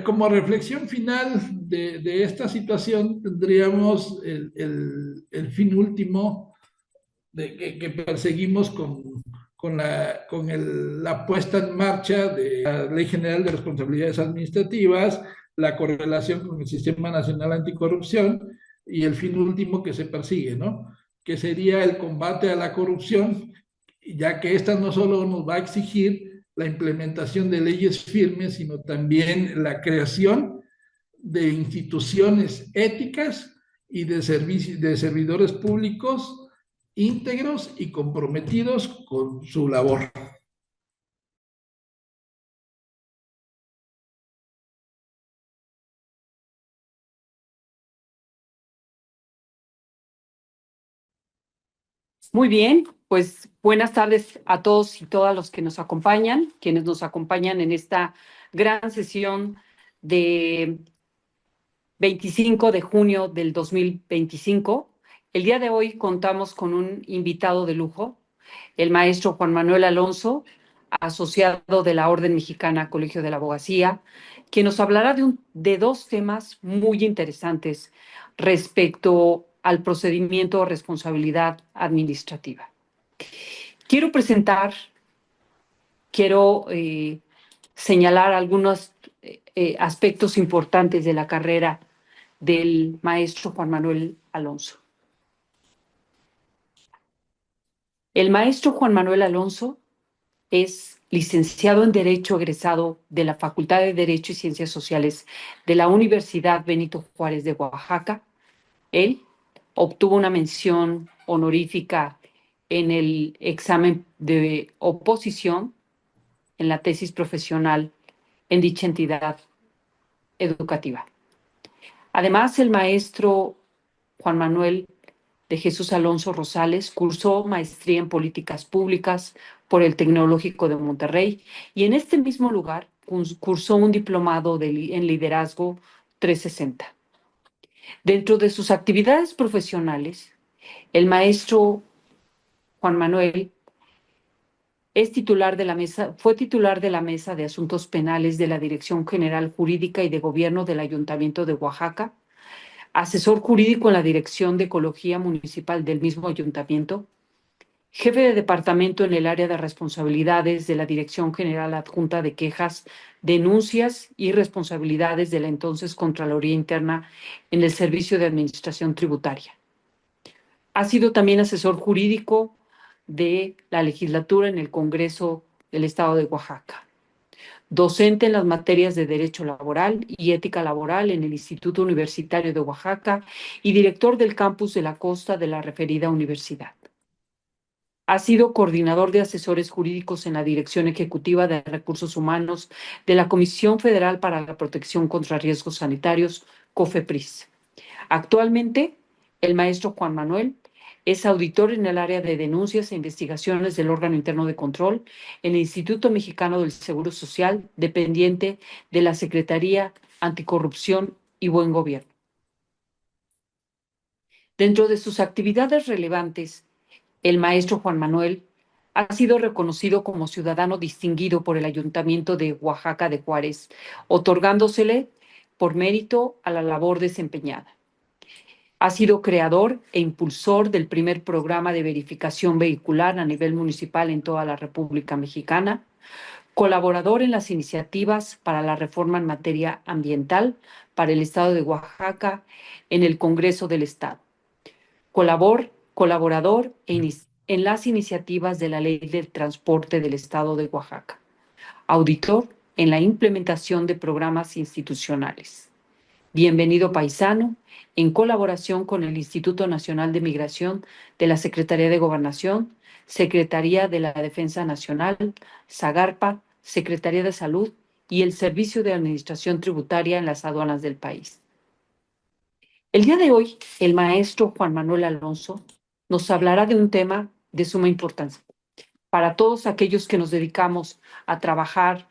como reflexión final de esta situación, tendríamos el fin último que perseguimos con la puesta en marcha de la Ley General de Responsabilidades Administrativas, la correlación con el Sistema Nacional Anticorrupción y el fin último que se persigue, ¿no? Que sería el combate a la corrupción, ya que esta no solo nos va a exigir la implementación de leyes firmes, sino también la creación de instituciones éticas y de servidores públicos íntegros y comprometidos con su labor. Muy bien, pues buenas tardes a todos y todas los que nos acompañan, quienes nos acompañan en esta gran sesión de 25 de junio del 2025. El día de hoy contamos con un invitado de lujo, el maestro Juan Manuel Alonso, asociado de la Orden Mexicana Colegio de la Abogacía, quien nos hablará de dos temas muy interesantes respecto al procedimiento de responsabilidad administrativa. Quiero señalar algunos aspectos importantes de la carrera del maestro Juan Manuel Alonso. El maestro Juan Manuel Alonso es licenciado en Derecho egresado de la Facultad de Derecho y Ciencias Sociales de la Universidad Benito Juárez de Oaxaca. Él obtuvo una mención honorífica en el examen de oposición en la tesis profesional en dicha entidad educativa. Además, el maestro Juan Manuel de Jesús Alonso Rosales cursó maestría en políticas públicas por el Tecnológico de Monterrey y en este mismo lugar cursó un diplomado en liderazgo 360. Dentro de sus actividades profesionales, el maestro Juan Manuel fue titular de la Mesa de Asuntos Penales de la Dirección General Jurídica y de Gobierno del Ayuntamiento de Oaxaca, asesor jurídico en la Dirección de Ecología Municipal del mismo ayuntamiento, jefe de departamento en el área de responsabilidades de la Dirección General Adjunta de Quejas, Denuncias y Responsabilidades de la entonces Contraloría Interna en el Servicio de Administración Tributaria. Ha sido también asesor jurídico de la legislatura en el Congreso del Estado de Oaxaca. Docente en las materias de Derecho Laboral y Ética Laboral en el Instituto Universitario de Oaxaca y director del campus de la costa de la referida universidad. Ha sido coordinador de asesores jurídicos en la Dirección Ejecutiva de Recursos Humanos de la Comisión Federal para la Protección contra Riesgos Sanitarios, COFEPRIS. Actualmente, el maestro Juan Manuel es auditor en el área de denuncias e investigaciones del órgano interno de control en el Instituto Mexicano del Seguro Social, dependiente de la Secretaría Anticorrupción y Buen Gobierno. Dentro de sus actividades relevantes, el maestro Juan Manuel ha sido reconocido como ciudadano distinguido por el Ayuntamiento de Oaxaca de Juárez, otorgándosele por mérito a la labor desempeñada. Ha sido creador e impulsor del primer programa de verificación vehicular a nivel municipal en toda la República Mexicana, colaborador en las iniciativas para la reforma en materia ambiental para el Estado de Oaxaca en el Congreso del Estado, colaborador en las iniciativas de la Ley del Transporte del Estado de Oaxaca, auditor en la implementación de programas institucionales. Bienvenido paisano, en colaboración con el Instituto Nacional de Migración de la Secretaría de Gobernación, Secretaría de la Defensa Nacional, SAGARPA, Secretaría de Salud y el Servicio de Administración Tributaria en las aduanas del país. El día de hoy, el maestro Juan Manuel Alonso nos hablará de un tema de suma importancia para todos aquellos que nos dedicamos a trabajar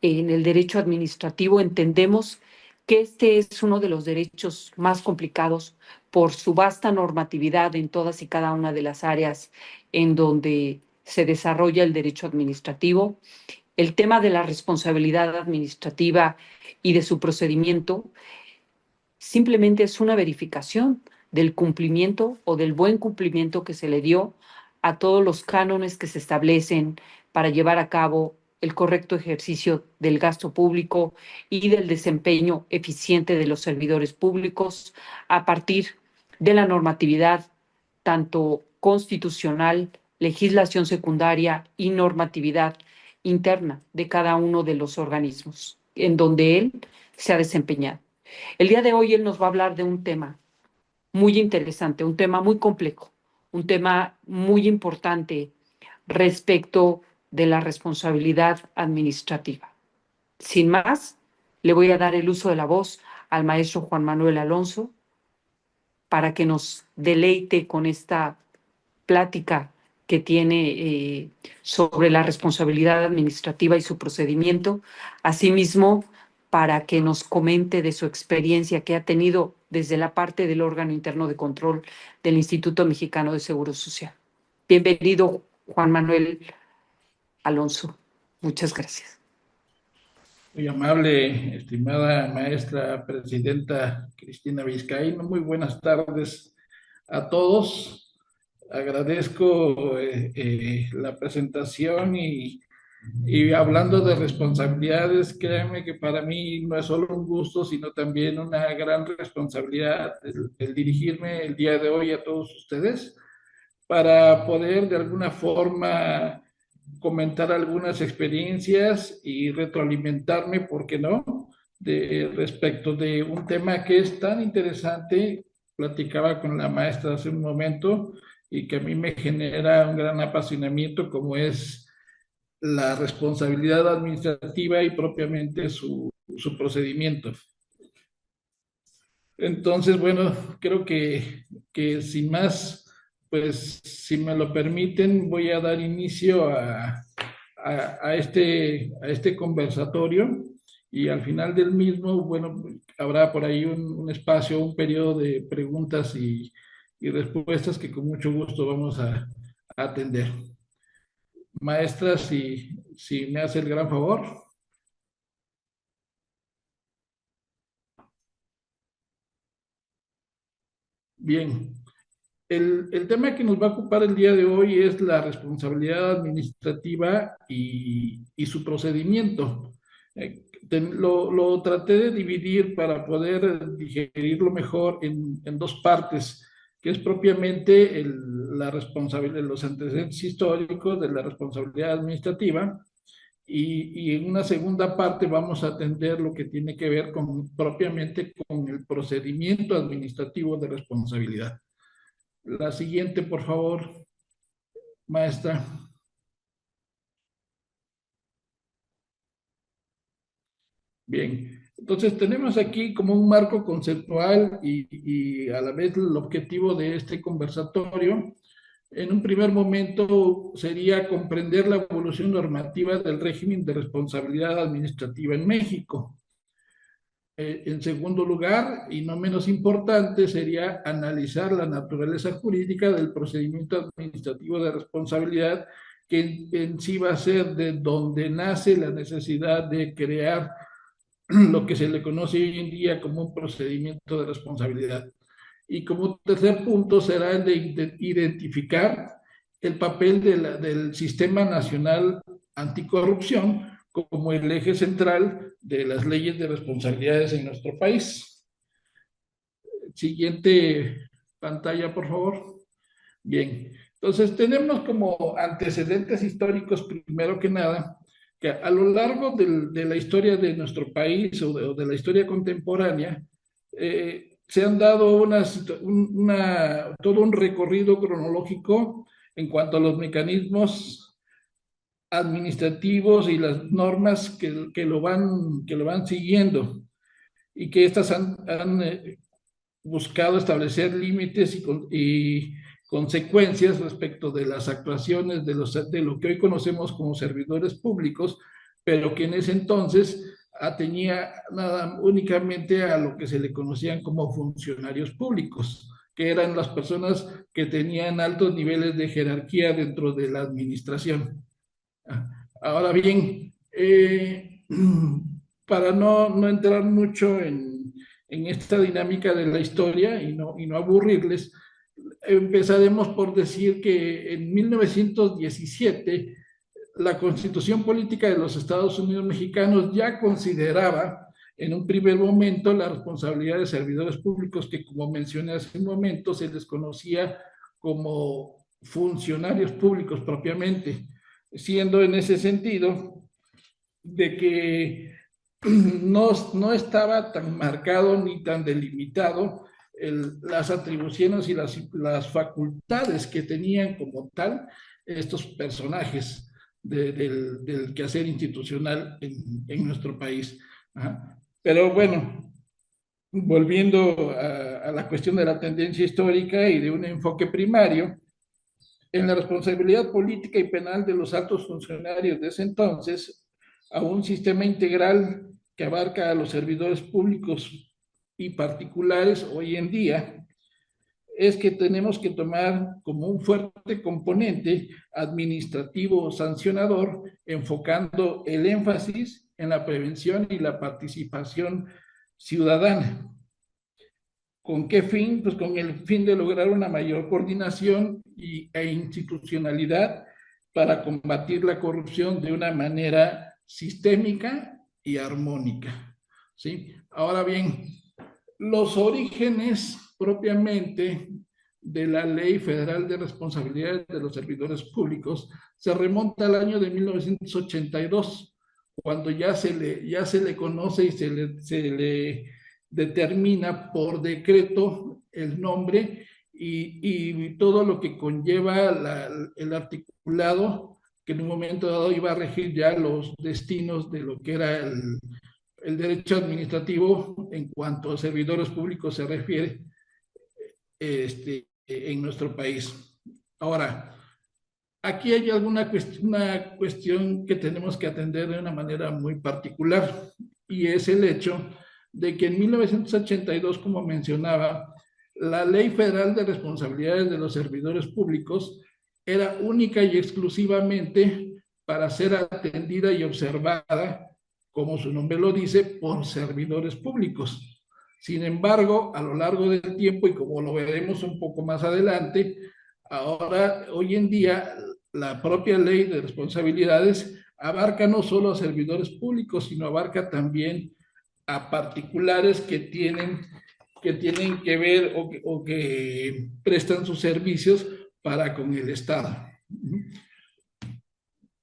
en el derecho administrativo. Entendemos que este es uno de los derechos más complicados por su vasta normatividad en todas y cada una de las áreas en donde se desarrolla el derecho administrativo. el tema de la responsabilidad administrativa y de su procedimiento simplemente es una verificación del cumplimiento o del buen cumplimiento que se le dio a todos los cánones que se establecen para llevar a cabo el correcto ejercicio del gasto público y del desempeño eficiente de los servidores públicos a partir de la normatividad tanto constitucional, legislación secundaria y normatividad interna de cada uno de los organismos en donde él se ha desempeñado. El día de hoy él nos va a hablar de un tema muy interesante, un tema muy complejo, un tema muy importante respecto de la responsabilidad administrativa. Sin más, le voy a dar el uso de la voz al maestro Juan Manuel Alonso para que nos deleite con esta plática que tiene sobre la responsabilidad administrativa y su procedimiento. Asimismo, para que nos comente de su experiencia que ha tenido desde la parte del órgano interno de control del Instituto Mexicano de Seguro Social. Bienvenido, Juan Manuel Alonso. Muchas gracias. Muy amable, estimada maestra presidenta Cristina Vizcaíno. Muy buenas tardes a todos. Agradezco la presentación y hablando de responsabilidades, créanme que para mí no es solo un gusto, sino también una gran responsabilidad el dirigirme el día de hoy a todos ustedes para poder de alguna forma comentar algunas experiencias y retroalimentarme, ¿por qué no?, respecto de un tema que es tan interesante. Platicaba con la maestra hace un momento y que a mí me genera un gran apasionamiento, como es la responsabilidad administrativa y propiamente su procedimiento. Entonces, bueno, creo que sin más, pues si me lo permiten, voy a dar inicio a este conversatorio y al final del mismo, bueno, habrá por ahí un espacio, un periodo de preguntas y respuestas que con mucho gusto vamos a atender. Maestra, si me hace el gran favor. Bien, el tema que nos va a ocupar el día de hoy es la responsabilidad administrativa y su procedimiento. Lo traté de dividir para poder digerirlo mejor en dos partes, que es propiamente la responsabilidad, los antecedentes históricos de la responsabilidad administrativa, y en una segunda parte vamos a atender lo que tiene que ver propiamente con el procedimiento administrativo de responsabilidad. La siguiente, por favor, maestra. Bien, entonces tenemos aquí como un marco conceptual y a la vez el objetivo de este conversatorio. En un primer momento sería comprender la evolución normativa del régimen de responsabilidad administrativa en México. En segundo lugar, y no menos importante, sería analizar la naturaleza jurídica del procedimiento administrativo de responsabilidad, que en sí va a ser de donde nace la necesidad de crear lo que se le conoce hoy en día como un procedimiento de responsabilidad. Y como tercer punto será el de identificar el papel del Sistema Nacional Anticorrupción como el eje central de las leyes de responsabilidades en nuestro país. Siguiente pantalla, por favor. Bien, entonces tenemos como antecedentes históricos, primero que nada, que a lo largo de la historia de nuestro país o de la historia contemporánea, se han dado todo un recorrido cronológico en cuanto a los mecanismos administrativos y las normas que lo van siguiendo, y que estas han buscado establecer límites y consecuencias respecto de las actuaciones de lo que hoy conocemos como servidores públicos, pero que en ese entonces atenía únicamente a lo que se le conocían como funcionarios públicos, que eran las personas que tenían altos niveles de jerarquía dentro de la administración. Ahora bien, Eh, para no entrar mucho en esta dinámica de la historia y no aburrirles, empezaremos por decir que en 1917 la Constitución Política de los Estados Unidos Mexicanos ya consideraba en un primer momento la responsabilidad de servidores públicos que, como mencioné hace un momento, se les conocía como funcionarios públicos propiamente, siendo en ese sentido de que no estaba tan marcado ni tan delimitado las atribuciones y las facultades que tenían como tal estos personajes del quehacer institucional en nuestro país. Ajá. Pero bueno, volviendo a la cuestión de la tendencia histórica y de un enfoque primario, en la responsabilidad política y penal de los altos funcionarios de ese entonces, a un sistema integral que abarca a los servidores públicos y particulares hoy en día, es que tenemos que tomar como un fuerte componente administrativo o sancionador, enfocando el énfasis en la prevención y la participación ciudadana. ¿Con qué fin? Pues con el fin de lograr una mayor coordinación e institucionalidad para combatir la corrupción de una manera sistémica y armónica. ¿Sí? Ahora bien, los orígenes propiamente de la Ley Federal de Responsabilidades de los Servidores Públicos se remonta al año de 1982, cuando ya se le conoce y se le determina por decreto el nombre y todo lo que conlleva el articulado que en un momento dado iba a regir ya los destinos de lo que era el derecho administrativo en cuanto a servidores públicos se refiere en nuestro país. Ahora, aquí hay una cuestión que tenemos que atender de una manera muy particular y es el hecho de que en 1982, como mencionaba, la Ley Federal de Responsabilidades de los Servidores Públicos era única y exclusivamente para ser atendida y observada, como su nombre lo dice, por servidores públicos. Sin embargo, a lo largo del tiempo, y como lo veremos un poco más adelante, ahora, hoy en día, la propia ley de responsabilidades abarca no solo a servidores públicos, sino abarca también a particulares que tienen que ver o que prestan sus servicios para con el Estado.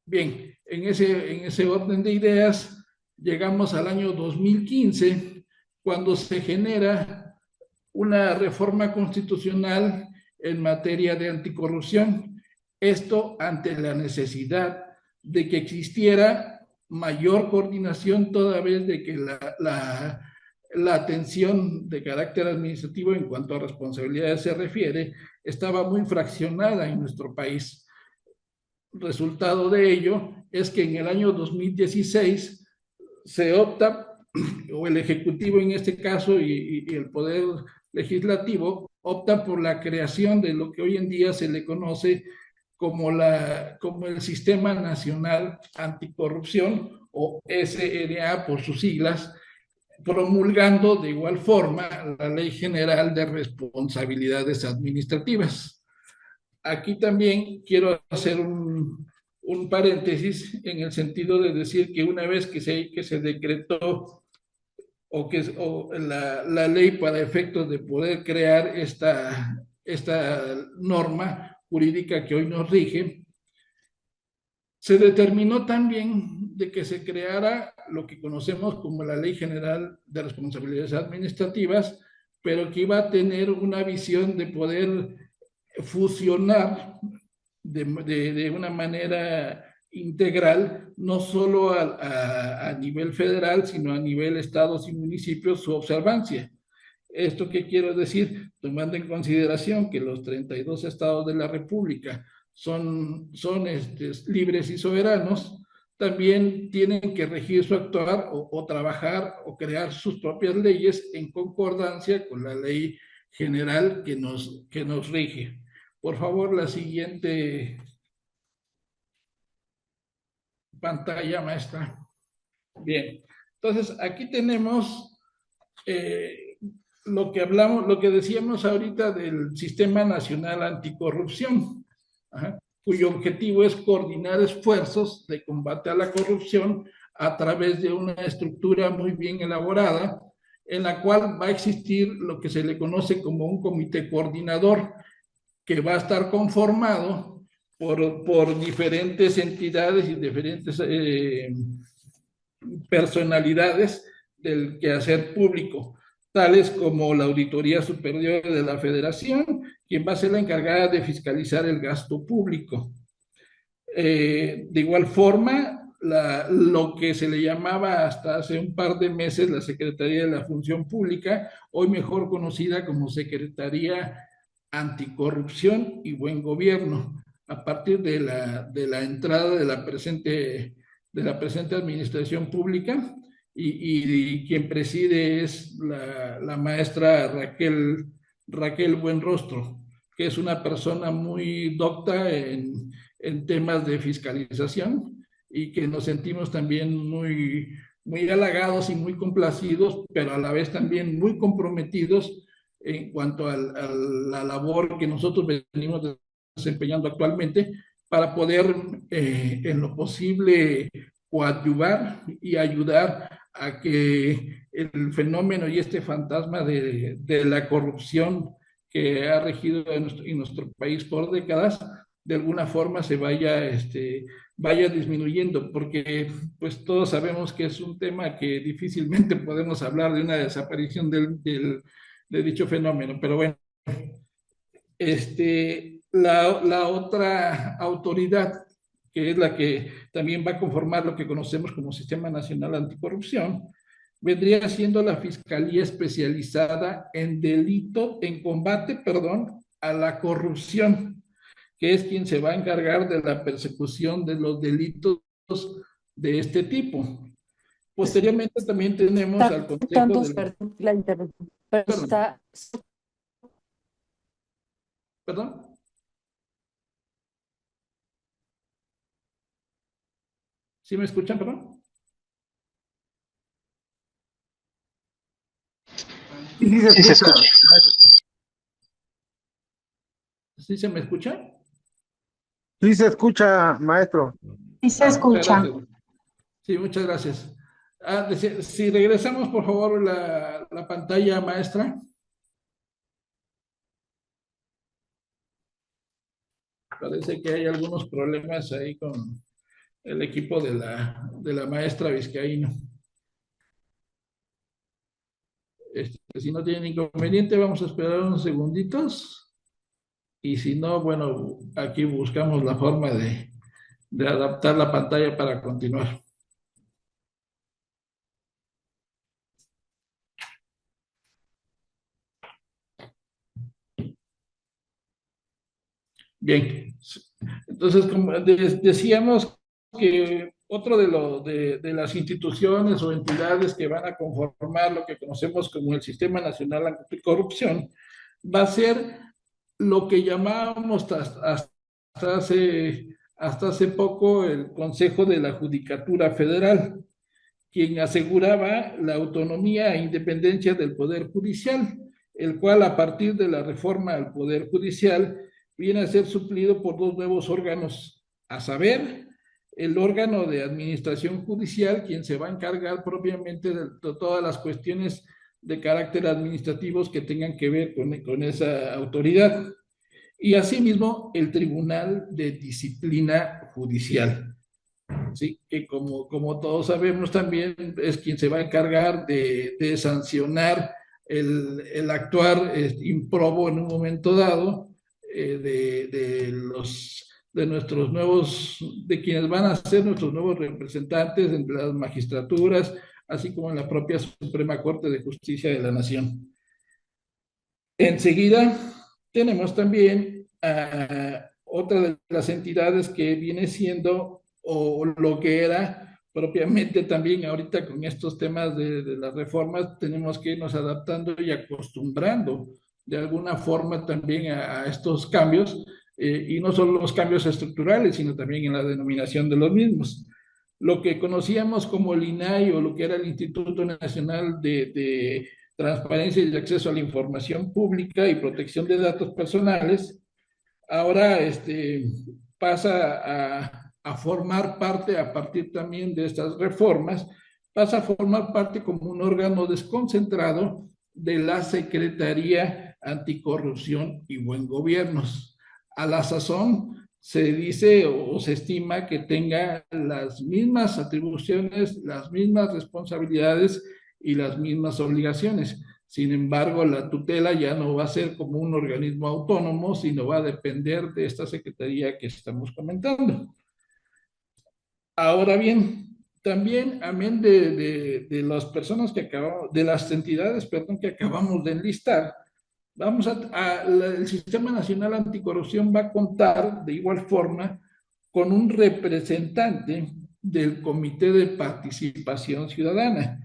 Bien, en ese orden de ideas, llegamos al año 2015, cuando se genera una reforma constitucional en materia de anticorrupción. Esto ante la necesidad de que existiera mayor coordinación toda vez de que la atención de carácter administrativo en cuanto a responsabilidades se refiere estaba muy fraccionada en nuestro país. Resultado de ello es que en el año 2016 se opta, o el Ejecutivo en este caso y el Poder Legislativo, opta por la creación de lo que hoy en día se le conoce como el Sistema Nacional Anticorrupción, o SNA por sus siglas, promulgando de igual forma la Ley General de Responsabilidades Administrativas. Aquí también quiero hacer un paréntesis en el sentido de decir que una vez que se decretó o la ley para efectos de poder crear esta norma jurídica que hoy nos rige, se determinó también de que se creara lo que conocemos como la Ley General de Responsabilidades Administrativas, pero que iba a tener una visión de poder fusionar de una manera integral, no solo a nivel federal, sino a nivel estados y municipios, su observancia. ¿Esto qué quiero decir? Tomando en consideración que los 32 estados de la República son libres y soberanos, también tienen que regir su actuar o trabajar o crear sus propias leyes en concordancia con la ley general que nos rige. Por favor, la siguiente pantalla maestra. Bien, entonces aquí tenemos lo que hablamos, lo que decíamos ahorita del Sistema Nacional Anticorrupción, cuyo objetivo es coordinar esfuerzos de combate a la corrupción a través de una estructura muy bien elaborada, en la cual va a existir lo que se le conoce como un comité coordinador, que va a estar conformado por diferentes entidades y diferentes personalidades del quehacer público, tales como la Auditoría Superior de la Federación, quien va a ser la encargada de fiscalizar el gasto público. De igual forma, lo que se le llamaba hasta hace un par de meses la Secretaría de la Función Pública, hoy mejor conocida como Secretaría Anticorrupción y Buen Gobierno, a partir de la entrada de la presente administración pública, y quien preside es la maestra Raquel Buenrostro, que es una persona muy docta en temas de fiscalización y que nos sentimos también muy halagados y muy complacidos, pero a la vez también muy comprometidos en cuanto a la labor que nosotros venimos desempeñando actualmente para poder, en lo posible, coadyuvar y ayudar a que el fenómeno y este fantasma de la corrupción que ha regido en nuestro país por décadas, de alguna forma se vaya disminuyendo, porque pues todos sabemos que es un tema que difícilmente podemos hablar de una desaparición de dicho fenómeno, pero bueno, la otra autoridad, que es la que también va a conformar lo que conocemos como Sistema Nacional Anticorrupción, vendría siendo la Fiscalía Especializada en combate, perdón, a la corrupción, que es quien se va a encargar de la persecución de los delitos de este tipo. Posteriormente también tenemos al Consejo del... Perdón, la interrupción, pero Perdón, está... perdón, ¿sí me escuchan, perdón? Sí, sí se Sí se escucha. escucha. ¿Sí se me escucha? Sí se escucha, maestro. Sí se Muchas escucha. gracias. Sí, muchas gracias. Si regresamos, por favor, la pantalla maestra. Parece que hay algunos problemas ahí con el equipo de la maestra Vizcaíno. Si no tienen inconveniente, vamos a esperar unos segunditos. Y si no, bueno, aquí buscamos la forma de adaptar la pantalla para continuar. Bien, entonces, como decíamos que otro de las instituciones o entidades que van a conformar lo que conocemos como el Sistema Nacional Anticorrupción va a ser lo que llamábamos hasta hace poco el Consejo de la Judicatura Federal, quien aseguraba la autonomía e independencia del Poder Judicial, el cual a partir de la reforma al Poder Judicial viene a ser suplido por dos nuevos órganos, a saber, el órgano de administración judicial, quien se va a encargar propiamente de todas las cuestiones de carácter administrativos que tengan que ver con esa autoridad, y asimismo el Tribunal de Disciplina Judicial, ¿sí? Que como todos sabemos también es quien se va a encargar de sancionar el actuar improbo en un momento dado de nuestros nuevos, de quienes van a ser nuestros nuevos representantes en las magistraturas, así como en la propia Suprema Corte de Justicia de la Nación. Enseguida tenemos también otra de las entidades que viene siendo, o lo que era propiamente también ahorita con estos temas de las reformas, tenemos que irnos adaptando y acostumbrando de alguna forma también a estos cambios, y no solo los cambios estructurales, sino también en la denominación de los mismos. lo que conocíamos como el INAI o lo que era el Instituto Nacional de Transparencia y de Acceso a la Información Pública y Protección de Datos Personales, ahora pasa a formar parte, a partir también de estas reformas, pasa a formar parte como un órgano desconcentrado de la Secretaría Anticorrupción y Buen Gobiernos. A la sazón se dice o se estima que tenga las mismas atribuciones, las mismas responsabilidades y las mismas obligaciones. Sin embargo, la tutela ya no va a ser como un organismo autónomo, sino va a depender de esta secretaría que estamos comentando. Ahora bien, también, amén de las personas que acabamos, de las entidades, perdón, que acabamos de enlistar, el Sistema Nacional Anticorrupción va a contar de igual forma con un representante del Comité de Participación Ciudadana,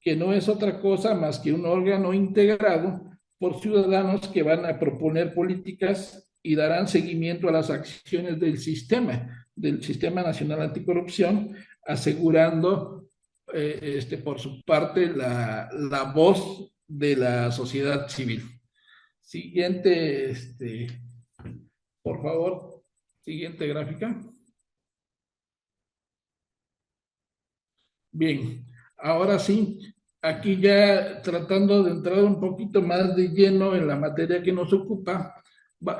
que no es otra cosa más que un órgano integrado por ciudadanos que van a proponer políticas y darán seguimiento a las acciones del Sistema Nacional Anticorrupción, asegurando por su parte la voz de la sociedad civil. Siguiente, por favor, siguiente gráfica. Bien, ahora sí, aquí ya tratando de entrar un poquito más de lleno en la materia que nos ocupa,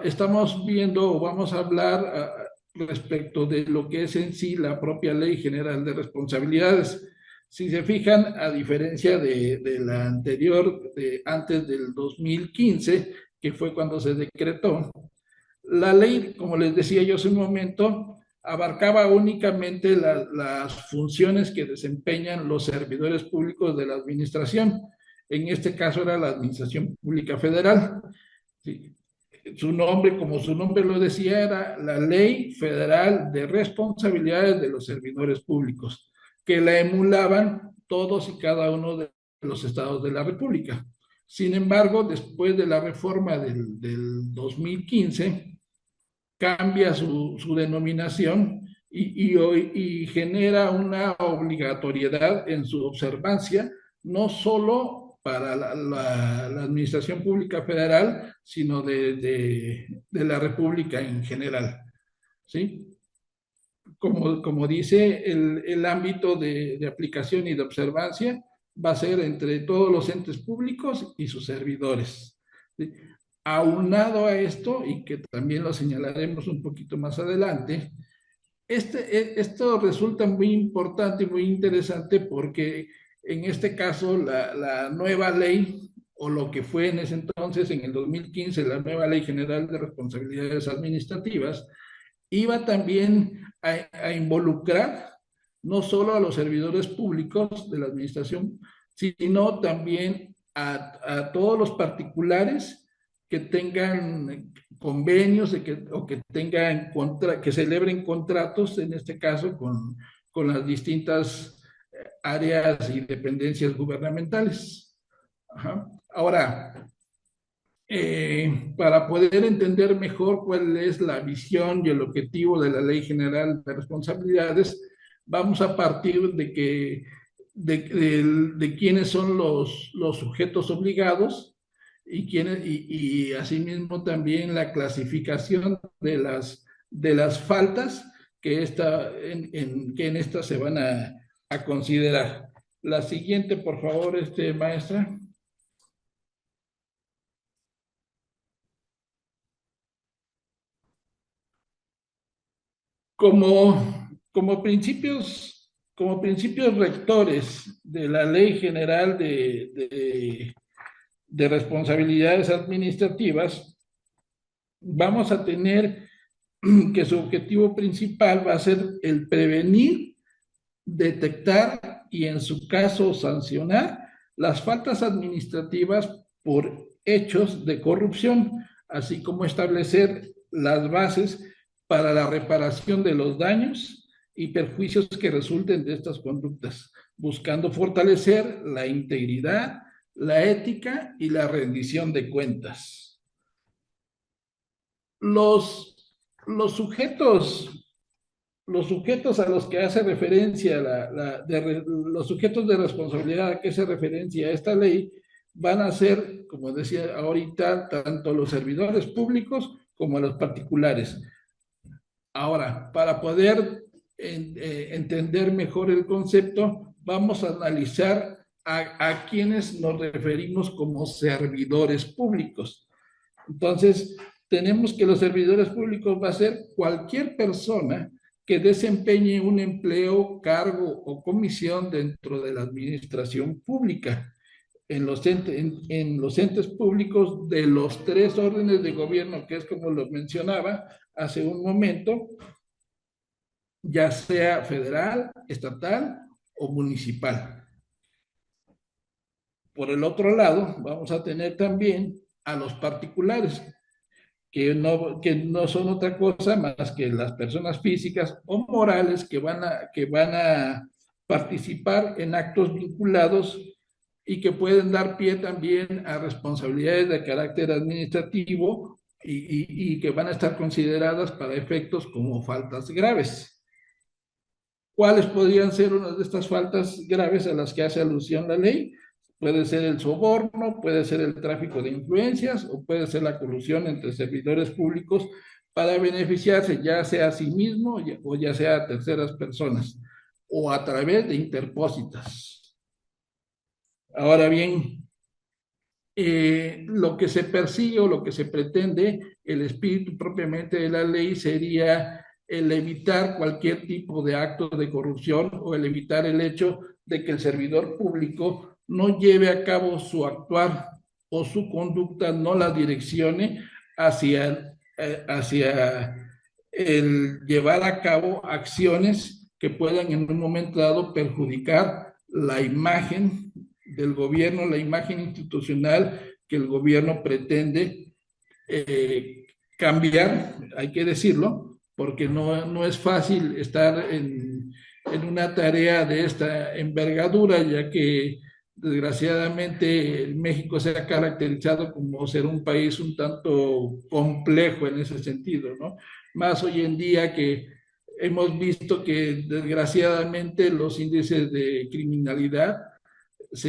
estamos viendo o vamos a hablar respecto de lo que es en sí la propia Ley General de Responsabilidades. Si se fijan, a diferencia de la anterior, antes del 2015, que fue cuando se decretó, la ley, como les decía yo hace un momento, abarcaba únicamente las funciones que desempeñan los servidores públicos de la administración. En este caso era la Administración Pública Federal. Sí. Su nombre, como su nombre lo decía, era la Ley Federal de Responsabilidades de los Servidores Públicos, que la emulaban todos y cada uno de los estados de la República. Sin embargo, después de la reforma del 2015, cambia su denominación y genera una obligatoriedad en su observancia, no solo para la Administración Pública Federal, sino de la República en general. ¿Sí? Como dice, el ámbito de aplicación y de observancia va a ser entre todos los entes públicos y sus servidores. ¿Sí? Aunado a esto, y que también lo señalaremos un poquito más adelante, esto resulta muy importante y muy interesante porque en este caso la nueva ley, o lo que fue en ese entonces, en el 2015, la nueva Ley General de Responsabilidades Administrativas, iba también a involucrar no solo a los servidores públicos de la administración, sino también a todos los particulares que tengan convenios o que tengan que celebren contratos, en este caso con las distintas áreas y dependencias gubernamentales. Ajá. Ahora, para poder entender mejor cuál es la visión y el objetivo de la Ley General de Responsabilidades, vamos a partir de quiénes son los sujetos obligados y asimismo también la clasificación de las faltas que, que en esta se van a considerar. La siguiente, por favor, maestra. Como principios rectores de la Ley General de Responsabilidades Administrativas, vamos a tener que su objetivo principal va a ser el prevenir, detectar y en su caso sancionar las faltas administrativas por hechos de corrupción, así como establecer las bases para la reparación de los daños y perjuicios que resulten de estas conductas, buscando fortalecer la integridad, la ética y la rendición de cuentas. Los sujetos los sujetos a los que hace referencia, los sujetos de responsabilidad a que hace referencia esta ley, van a ser, como decía ahorita, tanto los servidores públicos como los particulares. Ahora, para poder entender mejor el concepto, vamos a analizar a quienes nos referimos como servidores públicos. Entonces, tenemos que los servidores públicos va a ser cualquier persona que desempeñe un empleo, cargo o comisión dentro de la administración pública, en los entes públicos de los tres órdenes de gobierno, que es como lo mencionaba hace un momento, ya sea federal, estatal o municipal. Por el otro lado, vamos a tener también a los particulares, que no son otra cosa más que las personas físicas o morales que van a participar en actos vinculados y que pueden dar pie también a responsabilidades de carácter administrativo y que van a estar consideradas para efectos como faltas graves. ¿Cuáles podrían ser una de estas faltas graves a las que hace alusión la ley? Puede ser el soborno, puede ser el tráfico de influencias o puede ser la colusión entre servidores públicos para beneficiarse ya sea a sí mismo o ya sea a terceras personas o a través de interpósitas. Ahora bien, lo que se persigue o lo que se pretende, el espíritu propiamente de la ley sería el evitar cualquier tipo de acto de corrupción o el evitar el hecho de que el servidor público no lleve a cabo su actuar o su conducta, no la direccione hacia el llevar a cabo acciones que puedan en un momento dado perjudicar la imagen del gobierno, la imagen institucional que el gobierno pretende cambiar, hay que decirlo, porque no es fácil estar en una tarea de esta envergadura, ya que desgraciadamente México se ha caracterizado como ser un país un tanto complejo en ese sentido, ¿no? Más hoy en día que hemos visto que desgraciadamente los índices de criminalidad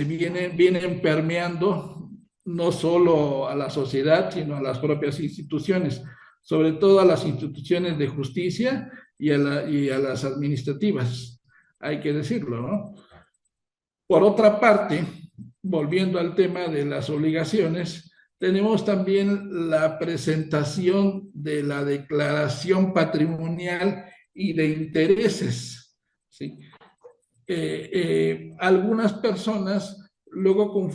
vienen permeando no solo a la sociedad, sino a las propias instituciones, sobre todo a las instituciones de justicia y a las administrativas, hay que decirlo, ¿no? Por otra parte, volviendo al tema de las obligaciones, tenemos también la presentación de la declaración patrimonial y de intereses, ¿sí? Algunas personas luego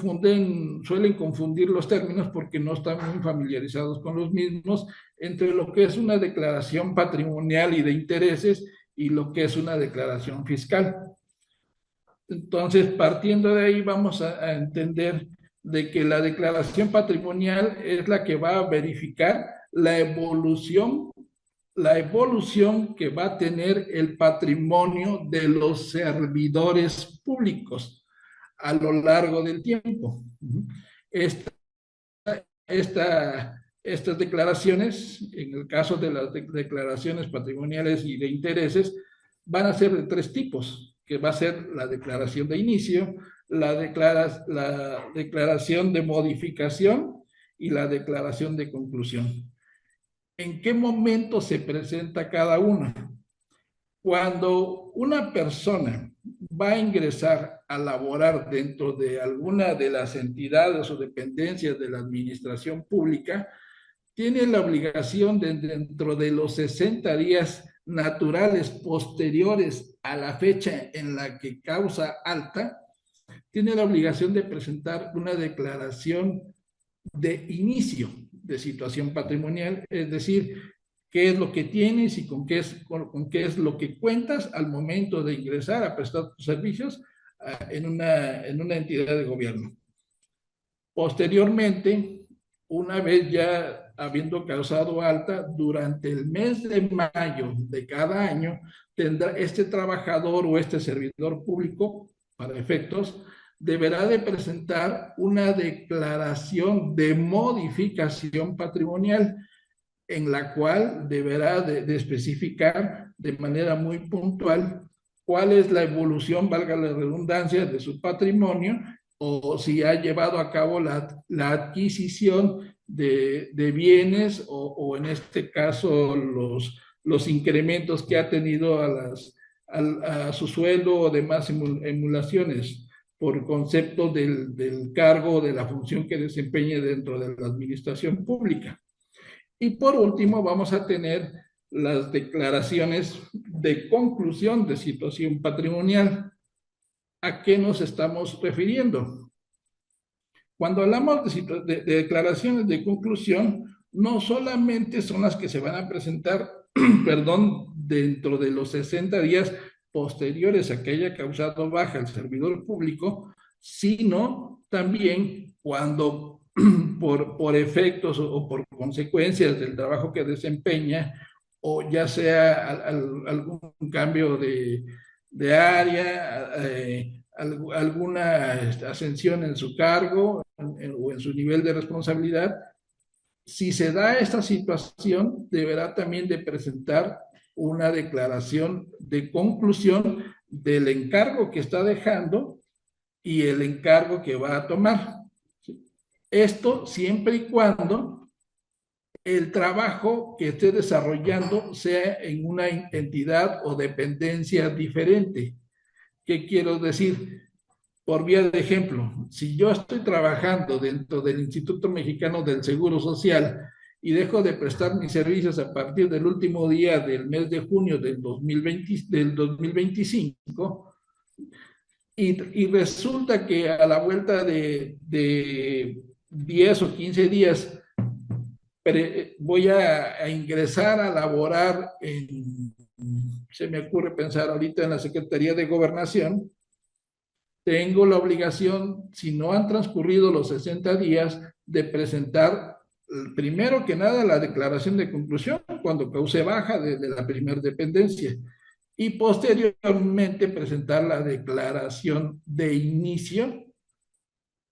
suelen confundir los términos porque no están muy familiarizados con los mismos, entre lo que es una declaración patrimonial y de intereses y lo que es una declaración fiscal. Entonces, partiendo de ahí, vamos a entender de que la declaración patrimonial es la que va a verificar la evolución que va a tener el patrimonio de los servidores públicos a lo largo del tiempo. Estas declaraciones, en el caso de las declaraciones patrimoniales y de intereses, van a ser de tres tipos, que va a ser la declaración de inicio, la declaración de modificación y la declaración de conclusión. ¿En qué momento se presenta cada una? Cuando una persona va a ingresar a laborar dentro de alguna de las entidades o dependencias de la administración pública, tiene la obligación dentro de los 60 días naturales posteriores a la fecha en la que causa alta, tiene la obligación de presentar una declaración de inicio de situación patrimonial, es decir, qué es lo que tienes y con qué es lo que cuentas al momento de ingresar a prestar tus servicios en una entidad de gobierno. Posteriormente, una vez ya habiendo causado alta, durante el mes de mayo de cada año, tendrá este trabajador o este servidor público, para efectos, deberá de presentar una declaración de modificación patrimonial en la cual deberá de especificar de manera muy puntual cuál es la evolución, valga la redundancia, de su patrimonio, o si ha llevado a cabo la adquisición de bienes o en este caso los incrementos que ha tenido a su sueldo o demás emulaciones por concepto del cargo o de la función que desempeñe dentro de la administración pública. Y por último, vamos a tener las declaraciones de conclusión de situación patrimonial. ¿A qué nos estamos refiriendo? Cuando hablamos de declaraciones de conclusión, no solamente son las que se van a presentar, perdón, dentro de los 60 días posteriores a que haya causado baja el servidor público, sino también cuando por efectos o por consecuencias del trabajo que desempeña, o ya sea algún cambio de área, alguna ascensión en su cargo o en su nivel de responsabilidad. Si se da esta situación, deberá también de presentar una declaración de conclusión del encargo que está dejando y el encargo que va a tomar. Esto siempre y cuando el trabajo que esté desarrollando sea en una entidad o dependencia diferente. ¿Qué quiero decir? Por vía de ejemplo, si yo estoy trabajando dentro del Instituto Mexicano del Seguro Social y dejo de prestar mis servicios a partir del último día del mes de junio del 2025, y resulta que a la vuelta de 10 o 15 días voy a ingresar a laborar se me ocurre pensar ahorita en la Secretaría de Gobernación, tengo la obligación, si no han transcurrido los 60 días, de presentar, primero que nada, la declaración de conclusión cuando cause baja de la primera dependencia y posteriormente presentar la declaración de inicio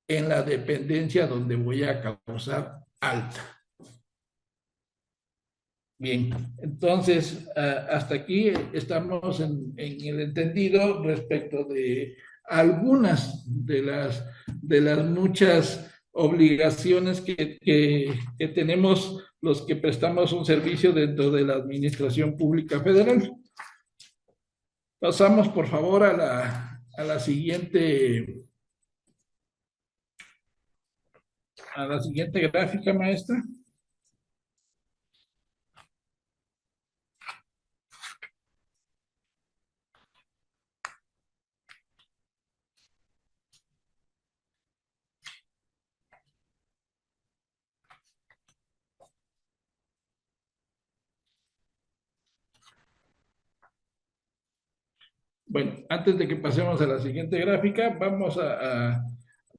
en la dependencia donde voy a causar alta. Bien, entonces hasta aquí estamos en el entendido respecto de algunas de las muchas obligaciones que tenemos los que prestamos un servicio dentro de la Administración Pública Federal. Pasamos, por favor, a la siguiente gráfica, maestra. Bueno, antes de que pasemos a la siguiente gráfica, vamos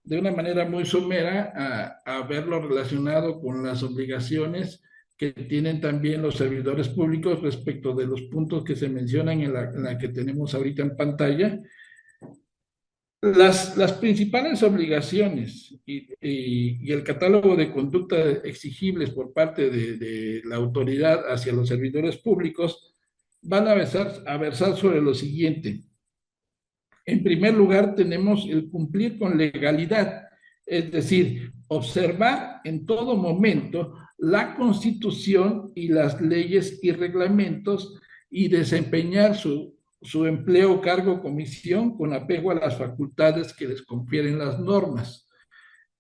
de una manera muy somera a verlo relacionado con las obligaciones que tienen también los servidores públicos respecto de los puntos que se mencionan en la que tenemos ahorita en pantalla. Las principales obligaciones y el catálogo de conducta exigibles por parte de la autoridad hacia los servidores públicos van a versar sobre lo siguiente. En primer lugar, tenemos el cumplir con legalidad, es decir, observar en todo momento la Constitución y las leyes y reglamentos y desempeñar su empleo, cargo, comisión con apego a las facultades que les confieren las normas.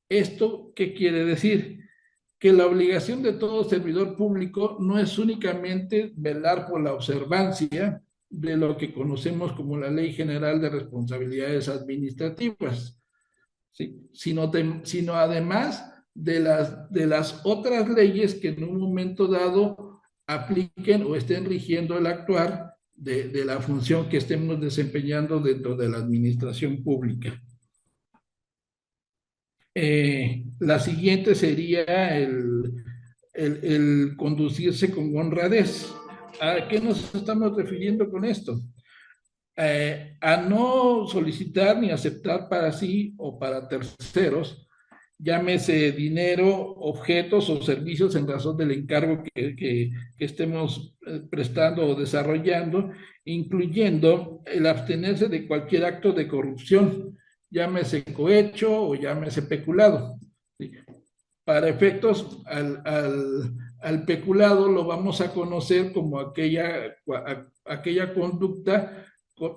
¿Esto qué quiere decir? Que la obligación de todo servidor público no es únicamente velar por la observancia de lo que conocemos como la Ley General de Responsabilidades Administrativas, ¿sí? sino además de las otras leyes que en un momento dado apliquen o estén rigiendo el actuar de la función que estemos desempeñando dentro de la administración pública. La siguiente sería el conducirse con honradez. ¿A qué nos estamos refiriendo con esto? A no solicitar ni aceptar para sí o para terceros llámese dinero, objetos o servicios en razón del encargo que estemos prestando o desarrollando, incluyendo el abstenerse de cualquier acto de corrupción, llámese cohecho o llámese peculado. ¿Sí? Para efectos, al peculado lo vamos a conocer como aquella conducta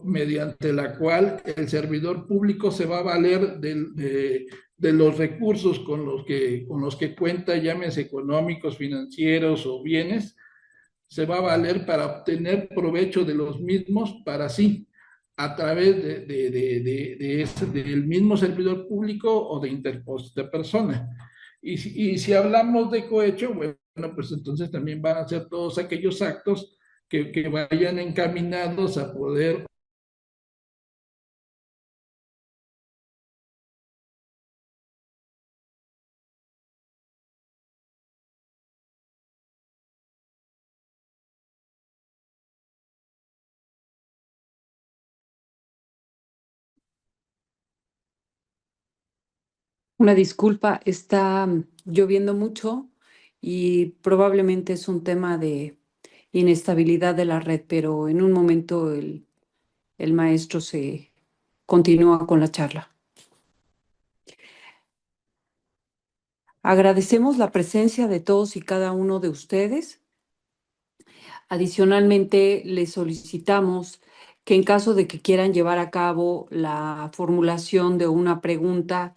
mediante la cual el servidor público se va a valer de los recursos con los que cuenta, llámese económicos, financieros o bienes, se va a valer para obtener provecho de los mismos para sí, a través del mismo servidor público o de interposición persona. Y si hablamos de cohecho, bueno, pues entonces también van a ser todos aquellos actos que vayan encaminados a poder. Una disculpa, está lloviendo mucho y probablemente es un tema de inestabilidad de la red, pero en un momento el maestro se continúa con la charla. Agradecemos la presencia de todos y cada uno de ustedes. Adicionalmente, les solicitamos que en caso de que quieran llevar a cabo la formulación de una pregunta,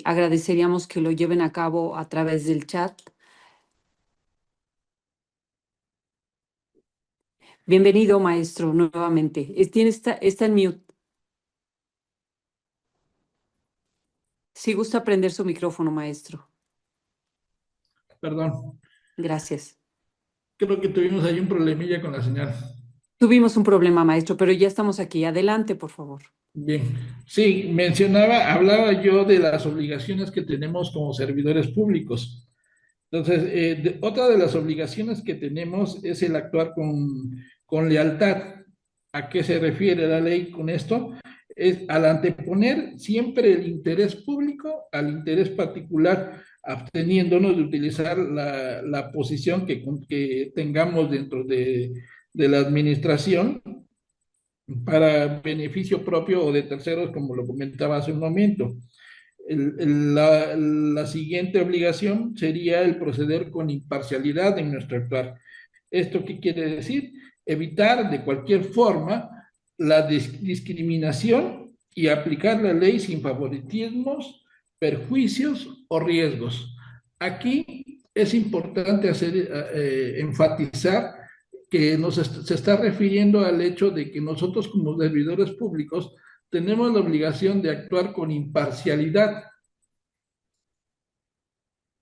agradeceríamos que lo lleven a cabo a través del chat. Bienvenido, maestro, nuevamente. Está en mute. Si gusta prender su micrófono, maestro. Perdón, Gracias. creo que tuvimos ahí un problemilla con la señal. Tuvimos un problema, maestro, pero ya estamos aquí. Adelante, por favor. Bien, sí, hablaba yo de las obligaciones que tenemos como servidores públicos. Entonces, otra de las obligaciones que tenemos es el actuar con lealtad. ¿A qué se refiere la ley con esto? Es al anteponer siempre el interés público al interés particular, absteniéndonos de utilizar la posición que tengamos dentro de la administración para beneficio propio o de terceros, como lo comentaba hace un momento. La siguiente obligación sería el proceder con imparcialidad en nuestro actuar. ¿Esto qué quiere decir? Evitar de cualquier forma la discriminación y aplicar la ley sin favoritismos, perjuicios o riesgos. Aquí es importante enfatizar que se está refiriendo al hecho de que nosotros como servidores públicos tenemos la obligación de actuar con imparcialidad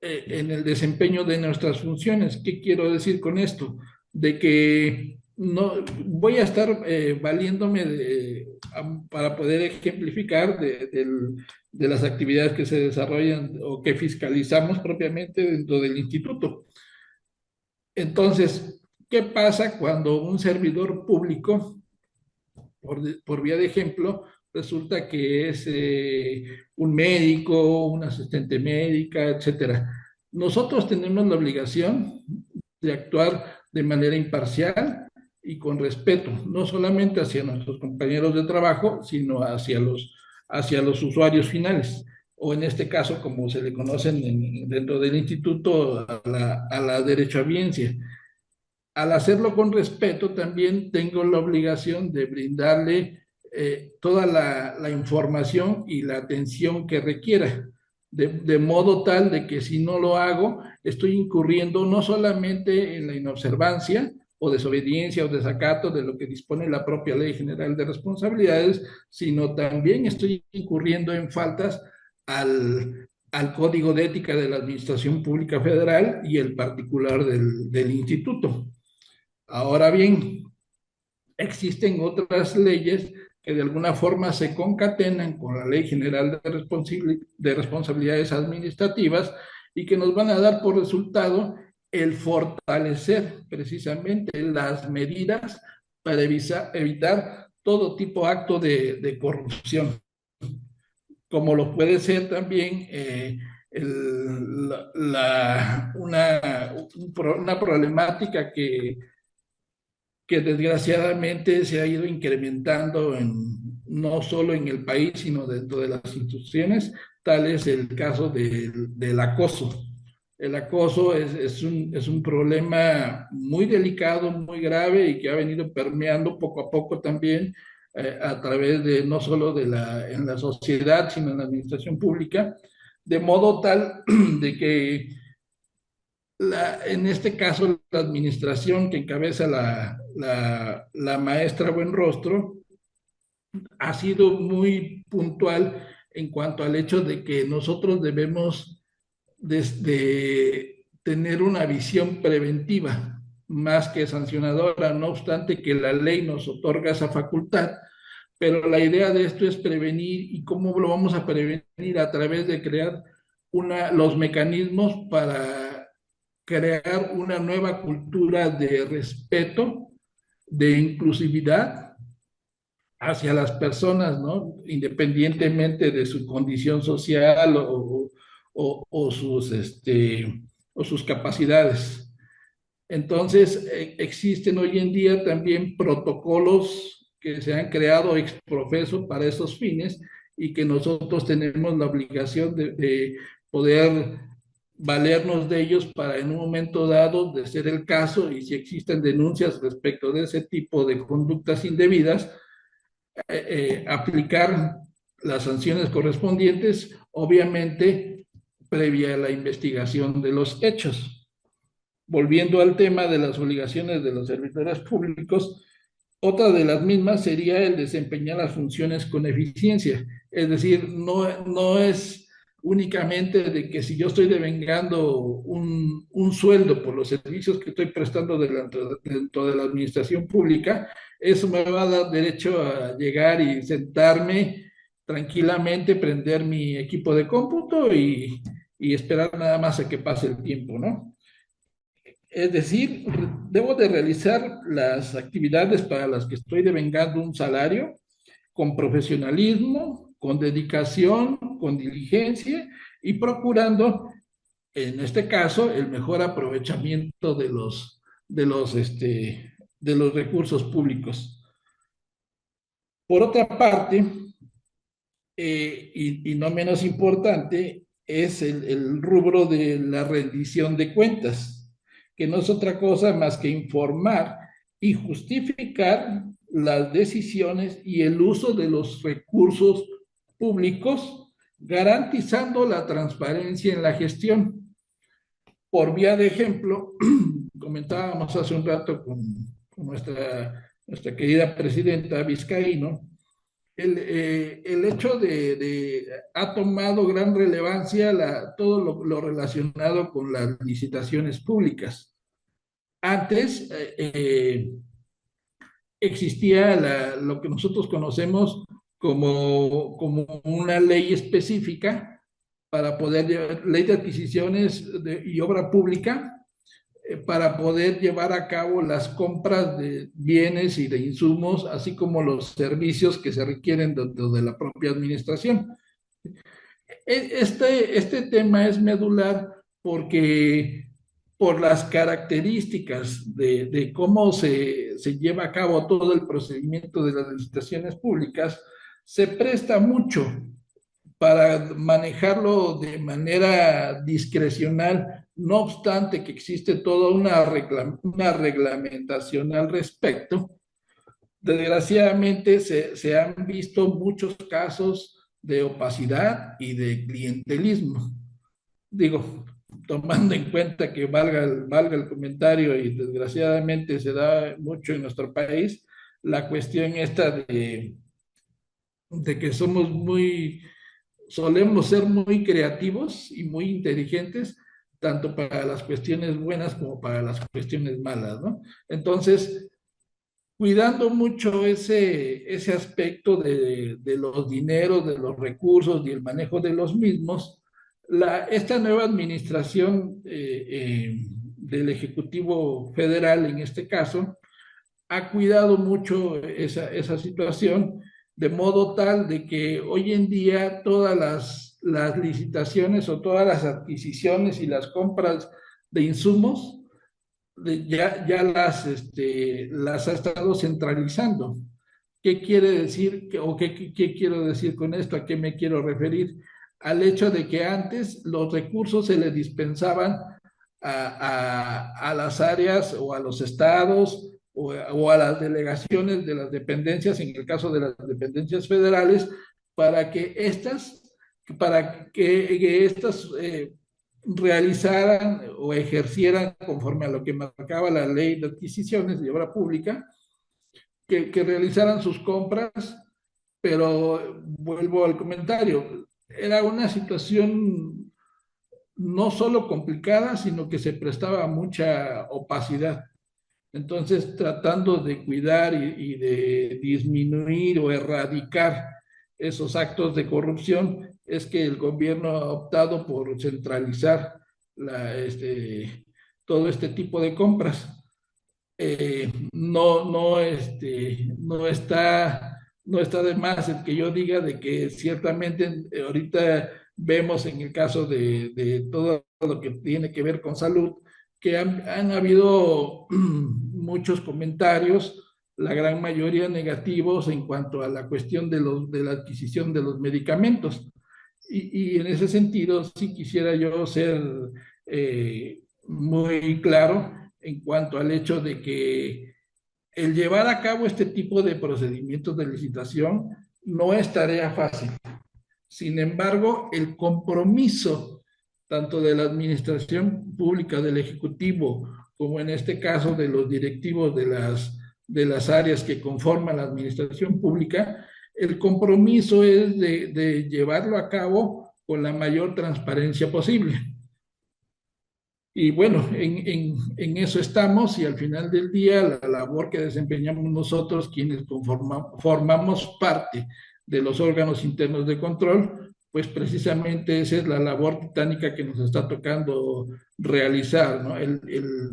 en el desempeño de nuestras funciones. ¿Qué quiero decir con esto? De que no voy a estar valiéndome para poder ejemplificar de las actividades que se desarrollan o que fiscalizamos propiamente dentro del instituto. Entonces, ¿qué pasa cuando un servidor público, por vía de ejemplo, resulta que es un médico, un asistente médica, etcétera? Nosotros tenemos la obligación de actuar de manera imparcial y con respeto, no solamente hacia nuestros compañeros de trabajo, sino hacia los usuarios finales, o en este caso, como se le conocen dentro del instituto, a la derechohabiencia. Al hacerlo con respeto, también tengo la obligación de brindarle toda la información y la atención que requiera, de modo tal de que si no lo hago, estoy incurriendo no solamente en la inobservancia o desobediencia o desacato de lo que dispone la propia Ley General de Responsabilidades, sino también estoy incurriendo en faltas al Código de Ética de la Administración Pública Federal y el particular del instituto. Ahora bien, existen otras leyes que de alguna forma se concatenan con la Ley General de Responsabilidades Administrativas y que nos van a dar por resultado el fortalecer precisamente las medidas para evitar todo tipo de acto de corrupción. como lo puede ser también una problemática que desgraciadamente se ha ido incrementando no solo en el país, sino dentro de las instituciones, tal es el caso del acoso. El acoso es un problema muy delicado, muy grave y que ha venido permeando poco a poco también a través de no solo en la sociedad, sino en la administración pública, de modo tal de que en este caso, la administración que encabeza la maestra Buenrostro ha sido muy puntual en cuanto al hecho de que nosotros debemos desde tener una visión preventiva más que sancionadora, no obstante que la ley nos otorga esa facultad, pero la idea de esto es prevenir. ¿Y cómo lo vamos a prevenir? A través de crear los mecanismos para crear una nueva cultura de respeto, de inclusividad hacia las personas, ¿no? Independientemente de su condición social o sus capacidades. Entonces, existen hoy en día también protocolos que se han creado ex profeso para esos fines y que nosotros tenemos la obligación de poder valernos de ellos para en un momento dado, de ser el caso, y si existen denuncias respecto de ese tipo de conductas indebidas, aplicar las sanciones correspondientes, obviamente previa a la investigación de los hechos. Volviendo al tema de las obligaciones de los servidores públicos, otra de las mismas sería el desempeñar las funciones con eficiencia. Es decir, no es únicamente de que si yo estoy devengando un sueldo por los servicios que estoy prestando dentro de la administración pública, eso me va a dar derecho a llegar y sentarme tranquilamente, prender mi equipo de cómputo y esperar nada más a que pase el tiempo, ¿no? Es decir, debo de realizar las actividades para las que estoy devengando un salario con profesionalismo, con dedicación, con diligencia y procurando, en este caso, el mejor aprovechamiento de los recursos públicos. Por otra parte, y no menos importante, es el rubro de la rendición de cuentas, que no es otra cosa más que informar y justificar las decisiones y el uso de los recursos públicos, garantizando la transparencia en la gestión. Por vía de ejemplo, comentábamos hace un rato con nuestra querida presidenta Vizcaíno, el hecho ha tomado gran relevancia todo lo relacionado con las licitaciones públicas. Antes existía lo que nosotros conocemos como una ley específica para poder llevar, ley de adquisiciones y obra pública, para poder llevar a cabo las compras de bienes y de insumos, así como los servicios que se requieren dentro de la propia administración. Este tema es medular porque por las características de cómo se lleva a cabo todo el procedimiento de las licitaciones públicas, se presta mucho para manejarlo de manera discrecional, no obstante que existe toda una reglamentación al respecto. Desgraciadamente se han visto muchos casos de opacidad y de clientelismo. Digo, tomando en cuenta que valga el comentario y desgraciadamente se da mucho en nuestro país, la cuestión esta de que solemos ser muy creativos y muy inteligentes, tanto para las cuestiones buenas como para las cuestiones malas, ¿no? Entonces, cuidando mucho ese aspecto de los dineros, de los recursos y el manejo de los mismos, esta nueva administración del Ejecutivo Federal, en este caso, ha cuidado mucho esa situación de modo tal de que hoy en día todas las licitaciones o todas las adquisiciones y las compras de insumos ya las ha estado centralizando. ¿Qué quiere decir o qué quiero decir con esto? ¿A qué me quiero referir? Al hecho de que antes los recursos se le dispensaban a las áreas o a los estados o a las delegaciones de las dependencias, en el caso de las dependencias federales, para que estas realizaran o ejercieran conforme a lo que marcaba la ley de adquisiciones de obra pública, que realizaran sus compras, pero vuelvo al comentario, era una situación no solo complicada, sino que se prestaba a mucha opacidad. Entonces, tratando de cuidar y de disminuir o erradicar esos actos de corrupción, es que el gobierno ha optado por centralizar todo este tipo de compras. No está de más el que yo diga de que ciertamente ahorita vemos en el caso de todo lo que tiene que ver con salud, que han habido muchos comentarios, la gran mayoría negativos en cuanto a la cuestión de la adquisición de los medicamentos. Y en ese sentido, sí quisiera yo ser muy claro en cuanto al hecho de que el llevar a cabo este tipo de procedimientos de licitación no es tarea fácil. Sin embargo, el compromiso tanto de la administración pública, del Ejecutivo, como en este caso de los directivos de las áreas que conforman la administración pública, el compromiso es de llevarlo a cabo con la mayor transparencia posible. Y bueno, en eso estamos y al final del día la labor que desempeñamos nosotros, quienes formamos parte de los órganos internos de control, pues precisamente esa es la labor titánica que nos está tocando realizar, ¿no? El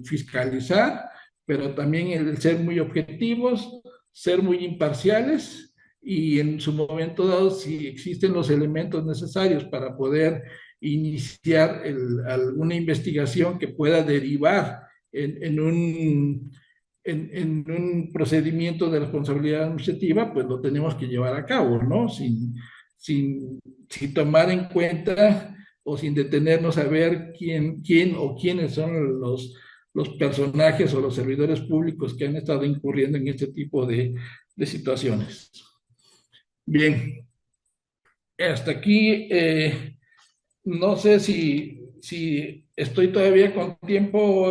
fiscalizar, pero también el ser muy objetivos, ser muy imparciales y en su momento dado, si existen los elementos necesarios para poder iniciar alguna investigación que pueda derivar en un procedimiento de responsabilidad administrativa, pues lo tenemos que llevar a cabo, ¿no? Sin tomar en cuenta o sin detenernos a ver quién o quiénes son los personajes o los servidores públicos que han estado incurriendo en este tipo de situaciones. Bien, hasta aquí. No sé si estoy todavía con tiempo,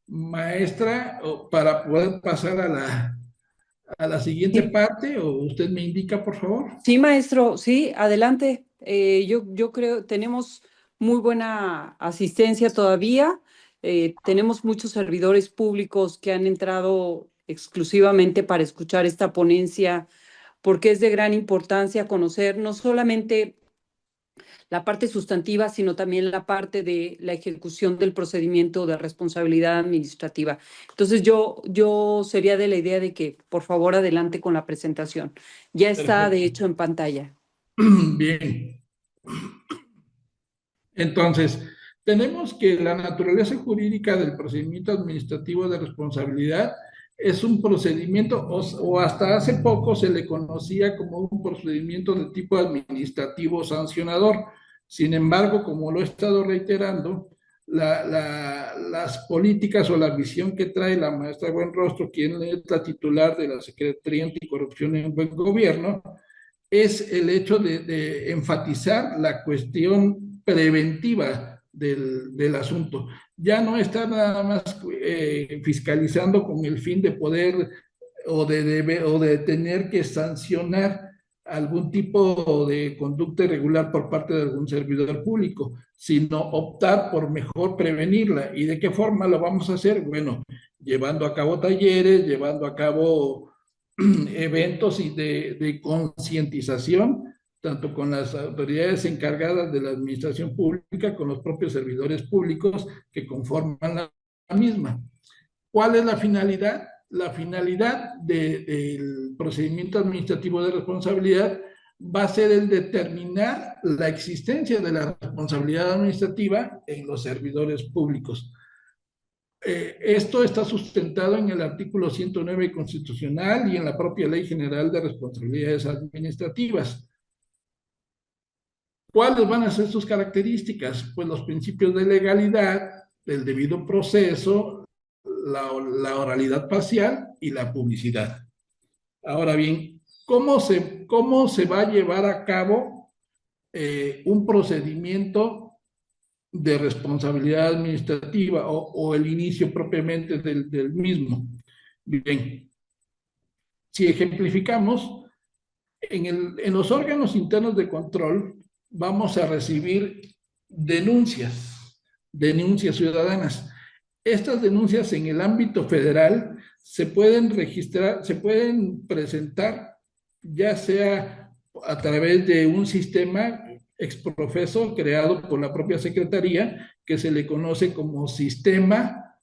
maestra, para poder pasar a la siguiente Sí, parte, o usted me indica, por favor. sí, maestro, sí, adelante. Yo creo tenemos muy buena asistencia todavía. Tenemos muchos servidores públicos que han entrado exclusivamente para escuchar esta ponencia, porque es de gran importancia conocer no solamente la parte sustantiva, sino también la parte de la ejecución del procedimiento de responsabilidad administrativa. Entonces, yo sería de la idea de que, por favor, adelante con la presentación. Ya está, de Perfecto. hecho, en pantalla. Bien. Entonces, tenemos que la naturaleza jurídica del procedimiento administrativo de responsabilidad es un procedimiento, o hasta hace poco se le conocía como un procedimiento de tipo administrativo sancionador. Sin embargo, como lo he estado reiterando, las políticas o la visión que trae la maestra Buenrostro, quien es la titular de la Secretaría Anticorrupción y Buen Gobierno, es el hecho de enfatizar la cuestión preventiva del asunto. Ya no está nada más fiscalizando con el fin de poder o de tener que sancionar algún tipo de conducta irregular por parte de algún servidor público, sino optar por mejor prevenirla. ¿Y de qué forma lo vamos a hacer? Bueno, llevando a cabo talleres, llevando a cabo eventos y de concientización, tanto con las autoridades encargadas de la administración pública, con los propios servidores públicos que conforman la misma. ¿Cuál es la finalidad? la finalidad del procedimiento administrativo de responsabilidad va a ser el determinar la existencia de la responsabilidad administrativa en los servidores públicos. Esto está sustentado en el artículo 109 constitucional y en la propia Ley General de Responsabilidades Administrativas. ¿Cuáles van a ser sus características? Pues los principios de legalidad, del debido proceso, la oralidad parcial y la publicidad. Ahora bien, ¿cómo se va a llevar a cabo un procedimiento de responsabilidad administrativa o el inicio propiamente del mismo? Bien, si ejemplificamos, en los órganos internos de control vamos a recibir denuncias ciudadanas. Estas denuncias en el ámbito federal se pueden registrar, se pueden presentar ya sea a través de un sistema exprofeso creado por la propia Secretaría, que se le conoce como Sistema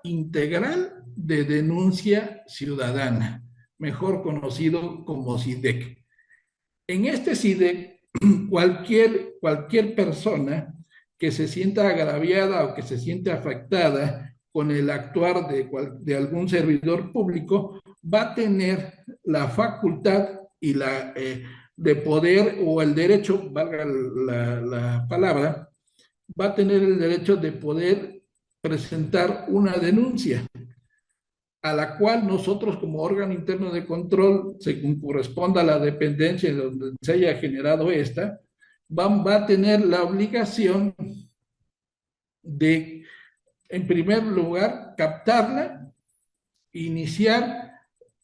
Integral de Denuncia Ciudadana, mejor conocido como SIDEC. En este SIDEC, cualquier persona que se sienta agraviada o que se sienta afectada con el actuar de algún servidor público va a tener la facultad y de poder o el derecho, valga la palabra, va a tener el derecho de poder presentar una denuncia a la cual nosotros como órgano interno de control, según corresponda a la dependencia en donde se haya generado esta, va a tener la obligación de, en primer lugar, captarla, iniciar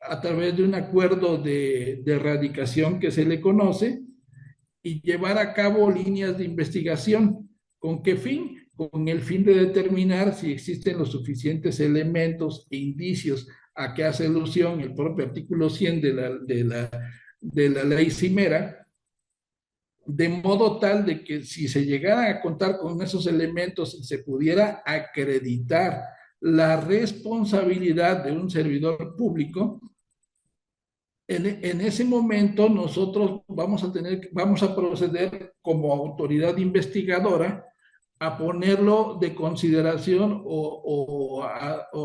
a través de un acuerdo de erradicación que se le conoce y llevar a cabo líneas de investigación. ¿Con qué fin? Con el fin de determinar si existen los suficientes elementos e indicios a que hace alusión el propio artículo 100 de la ley Cimera, de modo tal de que si se llegara a contar con esos elementos y se pudiera acreditar la responsabilidad de un servidor público, en ese momento nosotros vamos a proceder como autoridad investigadora a ponerlo de consideración o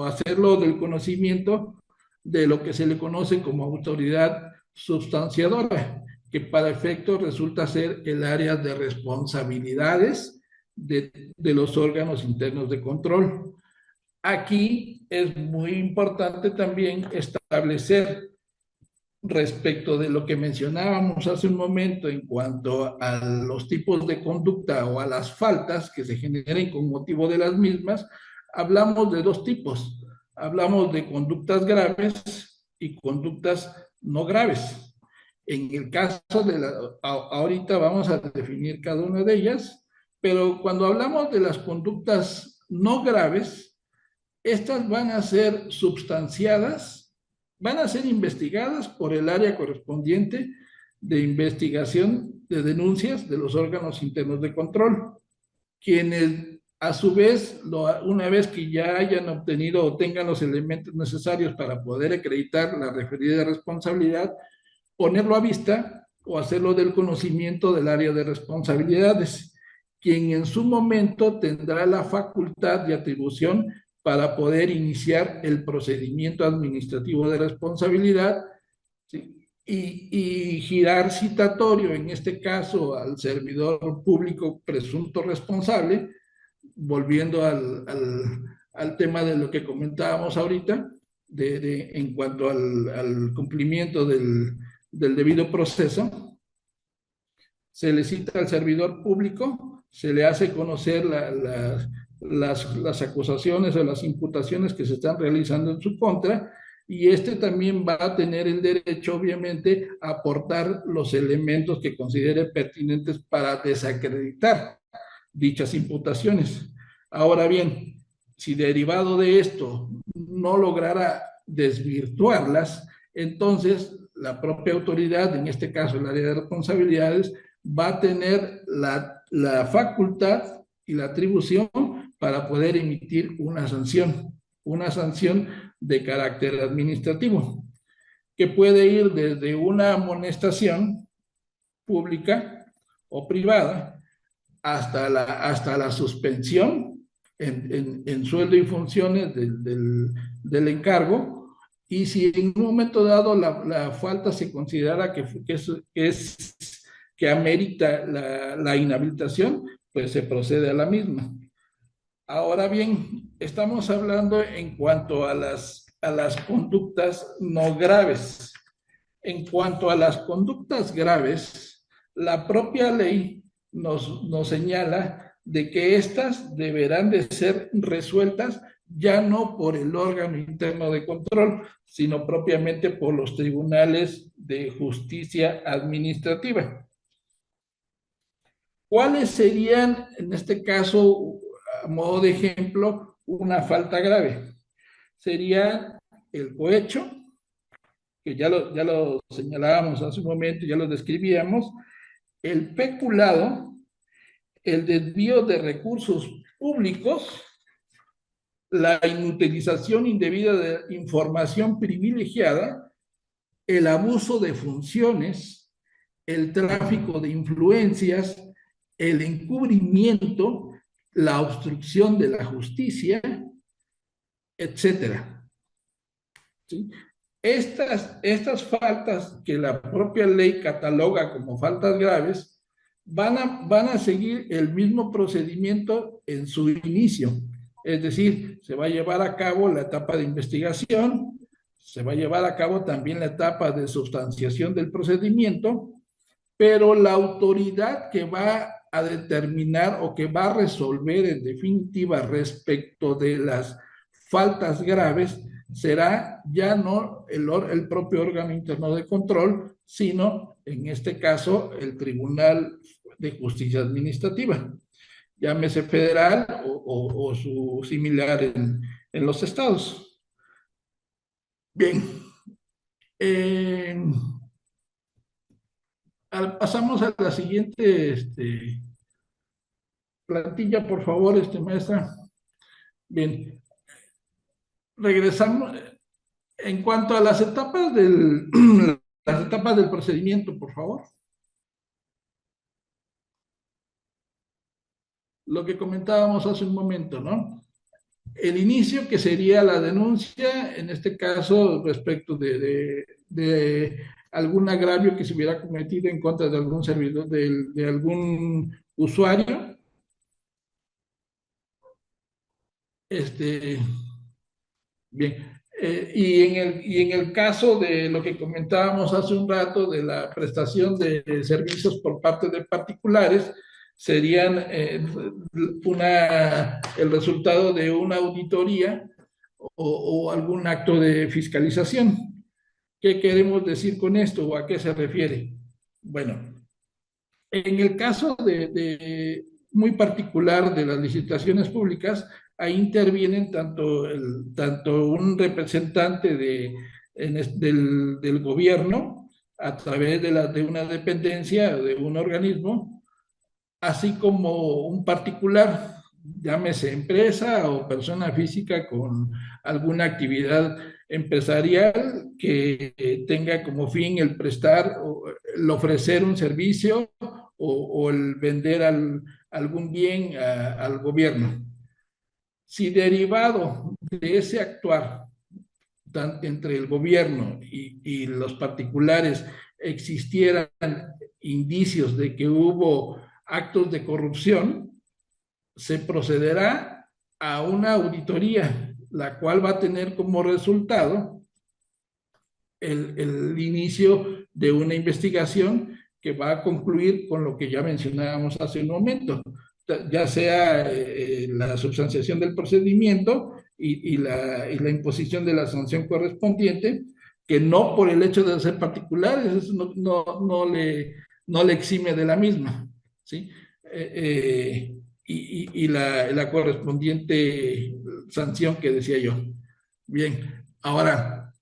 hacerlo del conocimiento de lo que se le conoce como autoridad sustanciadora, que para efecto resulta ser el área de responsabilidades de los órganos internos de control. Aquí es muy importante también establecer, respecto de lo que mencionábamos hace un momento en cuanto a los tipos de conducta o a las faltas que se generen con motivo de las mismas, hablamos de dos tipos. Hablamos de conductas graves y conductas no graves. En el caso ahorita vamos a definir cada una de ellas, pero cuando hablamos de las conductas no graves, estas van a ser substanciadas, van a ser investigadas por el área correspondiente de investigación de denuncias de los órganos internos de control, quienes a su vez, una vez que ya hayan obtenido o tengan los elementos necesarios para poder acreditar la referida responsabilidad, ponerlo a vista o hacerlo del conocimiento del área de responsabilidades, quien en su momento tendrá la facultad y atribución para poder iniciar el procedimiento administrativo de responsabilidad, ¿sí? y girar citatorio, en este caso, al servidor público presunto responsable, volviendo al tema de lo que comentábamos ahorita, en cuanto al cumplimiento del debido proceso. Se le cita al servidor público, se le hace conocer las acusaciones o las imputaciones que se están realizando en su contra, y también va a tener el derecho, obviamente, a aportar los elementos que considere pertinentes para desacreditar dichas imputaciones. Ahora bien, si derivado de esto no lograra desvirtuarlas, entonces la propia autoridad, en este caso el área de responsabilidades, va a tener la facultad y la atribución para poder emitir una sanción. una sanción de carácter administrativo, que puede ir desde una amonestación pública o privada hasta la suspensión en sueldo y funciones del encargo. Y si en un momento dado la falta se considera que amerita la inhabilitación, pues se procede a la misma. Ahora bien, estamos hablando en cuanto a las conductas no graves. En cuanto a las conductas graves, la propia ley nos señala de que éstas deberán de ser resueltas ya no por el órgano interno de control, sino propiamente por los tribunales de justicia administrativa. ¿Cuáles serían, en este caso, a modo de ejemplo, una falta grave? Sería el cohecho, que ya lo señalábamos hace un momento, ya lo describíamos, el peculado, el desvío de recursos públicos, la inutilización indebida de información privilegiada, el abuso de funciones, el tráfico de influencias, el encubrimiento, la obstrucción de la justicia, etcétera. ¿Sí? Estas faltas que la propia ley cataloga como faltas graves van a seguir el mismo procedimiento en su inicio. Es decir, se va a llevar a cabo la etapa de investigación, se va a llevar a cabo también la etapa de sustanciación del procedimiento, pero la autoridad que va a determinar o que va a resolver en definitiva respecto de las faltas graves será ya no el propio órgano interno de control, sino en este caso el Tribunal de Justicia Administrativa, llámese federal o su similar en los estados. Bien. Pasamos a la siguiente plantilla, por favor, maestra. Bien. Regresamos. En cuanto a las etapas las etapas del procedimiento, por favor. Lo que comentábamos hace un momento, ¿no? El inicio, que sería la denuncia, en este caso, respecto de algún agravio que se hubiera cometido en contra de algún servidor, de algún usuario. Bien. Y en el caso de lo que comentábamos hace un rato de la prestación de servicios por parte de particulares, serían el resultado de una auditoría o algún acto de fiscalización. ¿Qué queremos decir con esto o a qué se refiere? Bueno, en el caso muy particular de las licitaciones públicas, ahí intervienen tanto un representante del gobierno a través de una dependencia, de un organismo, así como un particular, llámese empresa o persona física con alguna actividad empresarial que tenga como fin el prestar o el ofrecer un servicio o el vender algún bien al gobierno. Si derivado de ese actuar entre el gobierno y los particulares existieran indicios de que hubo actos de corrupción, se procederá a una auditoría, la cual va a tener como resultado el inicio de una investigación que va a concluir con lo que ya mencionábamos hace un momento, ya sea la substanciación del procedimiento y la imposición de la sanción correspondiente, que no por el hecho de ser particulares no le exime de la misma, ¿sí? Y la correspondiente sanción que decía yo. Bien, ahora,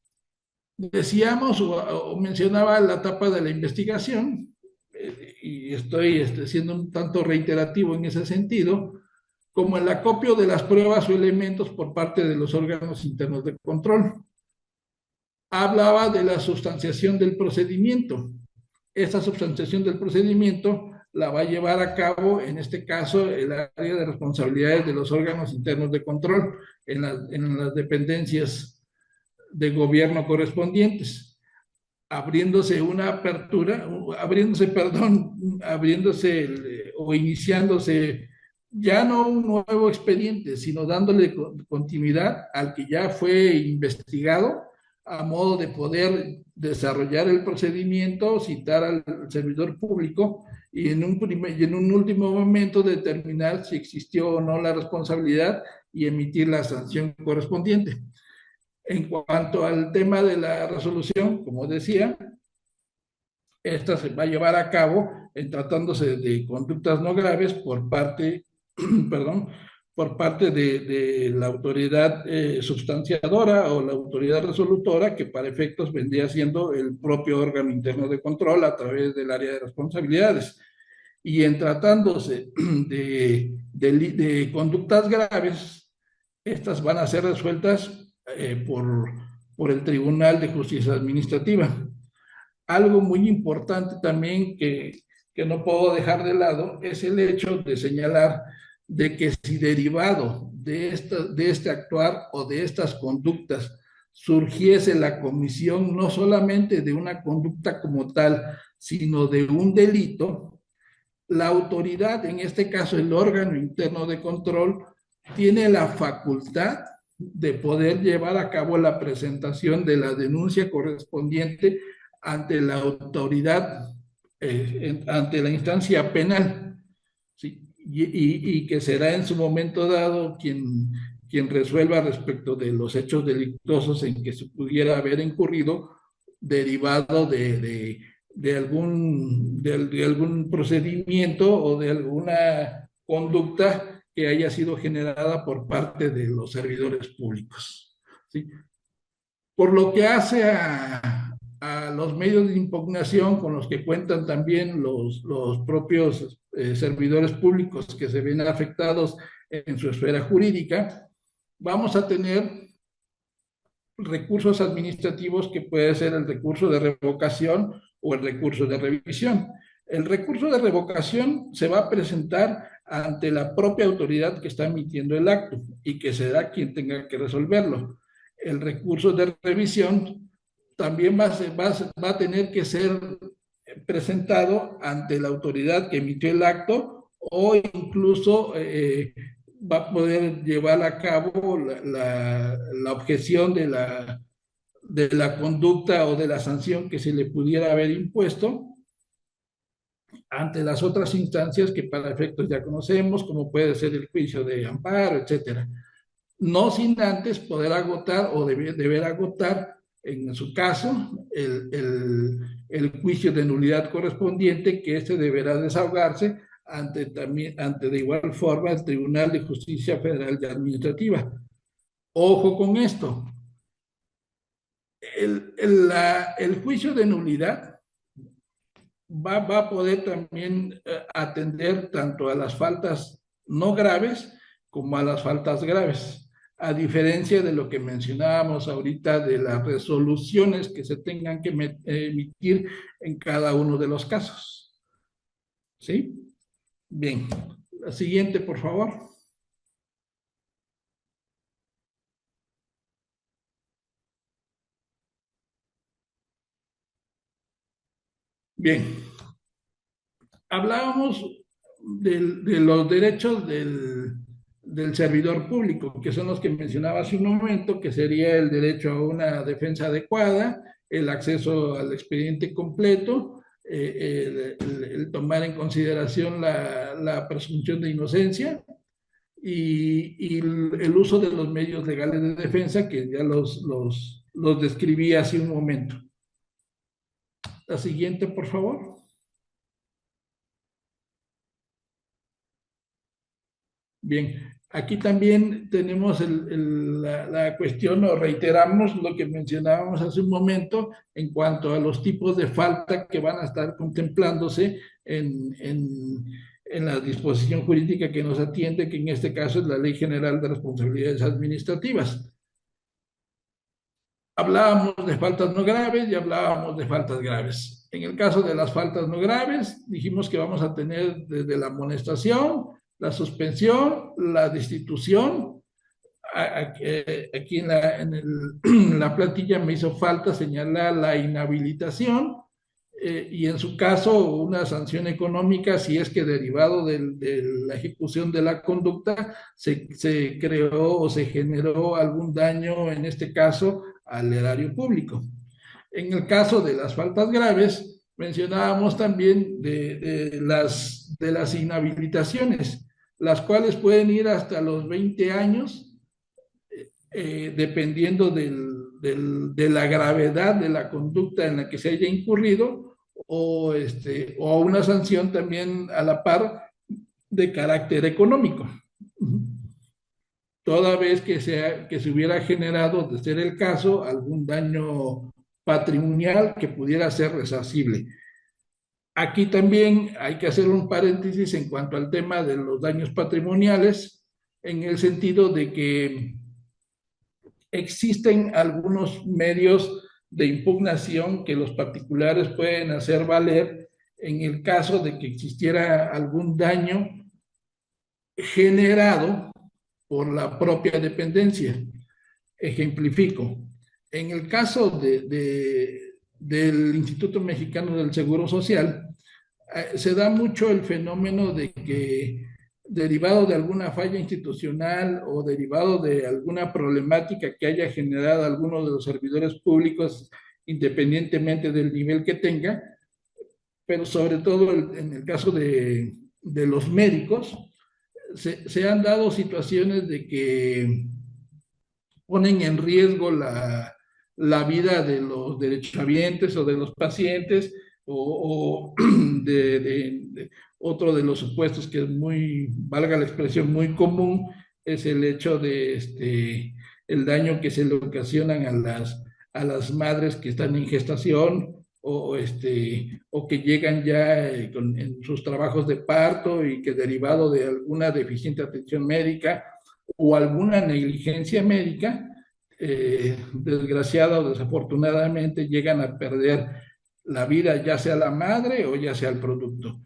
decíamos o mencionaba la etapa de la investigación, y estoy siendo un tanto reiterativo en ese sentido, como el acopio de las pruebas o elementos por parte de los órganos internos de control. Hablaba de la sustanciación del procedimiento. Esta sustanciación del procedimiento la va a llevar a cabo, en este caso, el área de responsabilidades de los órganos internos de control en las dependencias de gobierno correspondientes, abriéndose una apertura, abriéndose o iniciándose ya no un nuevo expediente, sino dándole continuidad al que ya fue investigado, a modo de poder desarrollar el procedimiento, citar al servidor público y en un último momento determinar si existió o no la responsabilidad y emitir la sanción correspondiente. En cuanto al tema de la resolución, como decía, esta se va a llevar a cabo en tratándose de conductas no graves por parte, perdón, por parte de la autoridad sustanciadora o la autoridad resolutora, que para efectos vendría siendo el propio órgano interno de control a través del área de responsabilidades. Y en tratándose de conductas graves, estas van a ser resueltas por el Tribunal de Justicia Administrativa. Algo muy importante también que no puedo dejar de lado es el hecho de señalar de que si derivado de este actuar o de estas conductas surgiese la comisión no solamente de una conducta como tal, sino de un delito, la autoridad, en este caso el órgano interno de control, tiene la facultad de poder llevar a cabo la presentación de la denuncia correspondiente ante la autoridad, ante la instancia penal, ¿sí? Y que será en su momento dado quien resuelva respecto de los hechos delictuosos en que se pudiera haber incurrido derivado de algún procedimiento o de alguna conducta que haya sido generada por parte de los servidores públicos, ¿sí? Por lo que hace a los medios de impugnación con los que cuentan también los propios servidores públicos que se ven afectados en su esfera jurídica, vamos a tener recursos administrativos que puede ser el recurso de revocación o el recurso de revisión. El recurso de revocación se va a presentar ante la propia autoridad que está emitiendo el acto y que será quien tenga que resolverlo. El recurso de revisión también va a tener que ser presentado ante la autoridad que emitió el acto o incluso va a poder llevar a cabo la objeción de la conducta o de la sanción que se le pudiera haber impuesto ante las otras instancias que para efectos ya conocemos, como puede ser el juicio de amparo, etcétera. No sin antes poder agotar o deber agotar, en su caso, el juicio de nulidad correspondiente, que este deberá desahogarse ante de igual forma el Tribunal de Justicia Federal y Administrativa. Ojo con esto. El juicio de nulidad va a poder también atender tanto a las faltas no graves como a las faltas graves, a diferencia de lo que mencionábamos ahorita de las resoluciones que se tengan que emitir en cada uno de los casos. ¿Sí? Bien. La siguiente, por favor. Bien. Hablábamos de los derechos del servidor público, que son los que mencionaba hace un momento, que sería el derecho a una defensa adecuada, el acceso al expediente completo, el tomar en consideración la presunción de inocencia y el uso de los medios legales de defensa, que ya los describí hace un momento. La siguiente, por favor. Bien, aquí también tenemos la cuestión, o reiteramos lo que mencionábamos hace un momento en cuanto a los tipos de falta que van a estar contemplándose en en la disposición jurídica que nos atiende, que en este caso es la Ley General de Responsabilidades Administrativas. Hablábamos de faltas no graves y hablábamos de faltas graves. En el caso de las faltas no graves, dijimos que vamos a tener desde la amonestación, la suspensión, la destitución. Aquí en la plantilla me hizo falta señalar la inhabilitación y en su caso una sanción económica si es que derivado de la ejecución de la conducta se creó o se generó algún daño, en este caso, al erario público. En el caso de las faltas graves, mencionábamos también de las inhabilitaciones, las cuales pueden ir hasta los 20 años, dependiendo de la gravedad de la conducta en la que se haya incurrido, o una sanción también a la par de carácter económico. Toda vez que se hubiera generado, de ser el caso, algún daño patrimonial que pudiera ser resarcible. Aquí también hay que hacer un paréntesis en cuanto al tema de los daños patrimoniales, en el sentido de que existen algunos medios de impugnación que los particulares pueden hacer valer en el caso de que existiera algún daño generado por la propia dependencia. Ejemplifico. En el caso del Instituto Mexicano del Seguro Social, se da mucho el fenómeno de que derivado de alguna falla institucional o derivado de alguna problemática que haya generado alguno de los servidores públicos, independientemente del nivel que tenga, pero sobre todo en el caso de los médicos, se han dado situaciones de que ponen en riesgo la vida de los derechohabientes o de los pacientes, o otro de los supuestos que es muy, valga la expresión, muy común, es el hecho de el daño que se le ocasionan a las madres que están en gestación o que llegan ya en sus trabajos de parto y que derivado de alguna deficiente atención médica o alguna negligencia médica, desgraciada o desafortunadamente, llegan a perder la vida, ya sea la madre o ya sea el producto.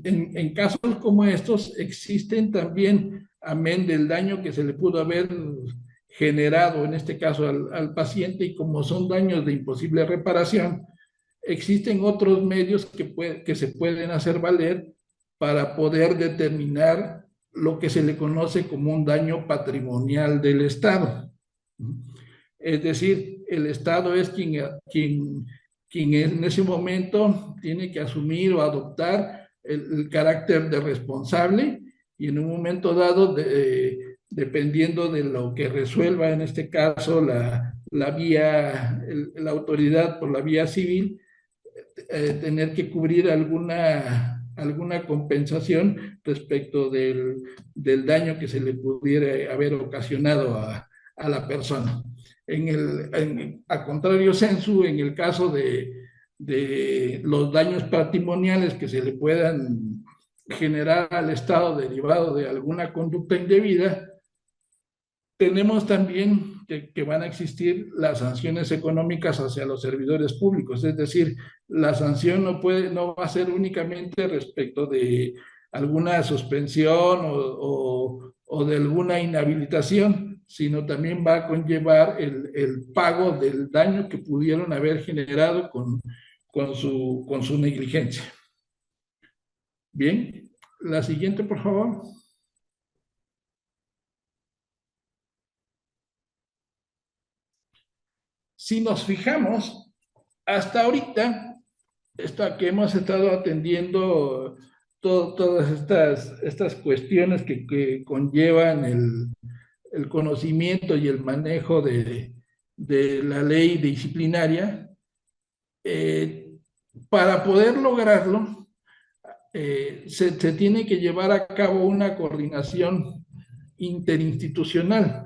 En casos como estos existen también, amén del daño que se le pudo haber generado, en este caso al paciente, y como son daños de imposible reparación, existen otros medios que se pueden hacer valer para poder determinar lo que se le conoce como un daño patrimonial del Estado. Es decir, el Estado es quien en ese momento tiene que asumir o adoptar el carácter de responsable, y en un momento dado, dependiendo de lo que resuelva, en este caso la autoridad por la vía civil, tener que cubrir alguna compensación respecto del daño que se le pudiera haber ocasionado a la persona. A contrario sensu, en el caso de los daños patrimoniales que se le puedan generar al Estado derivado de alguna conducta indebida, tenemos también que van a existir las sanciones económicas hacia los servidores públicos. Es decir, la sanción no va a ser únicamente respecto de alguna suspensión o de alguna inhabilitación, sino también va a conllevar el pago del daño que pudieron haber generado con su negligencia. Bien, la siguiente, por favor. Si nos fijamos, hasta ahorita, que hemos estado atendiendo todas estas cuestiones que conllevan el conocimiento y el manejo de la ley disciplinaria, para poder lograrlo, se tiene que llevar a cabo una coordinación interinstitucional.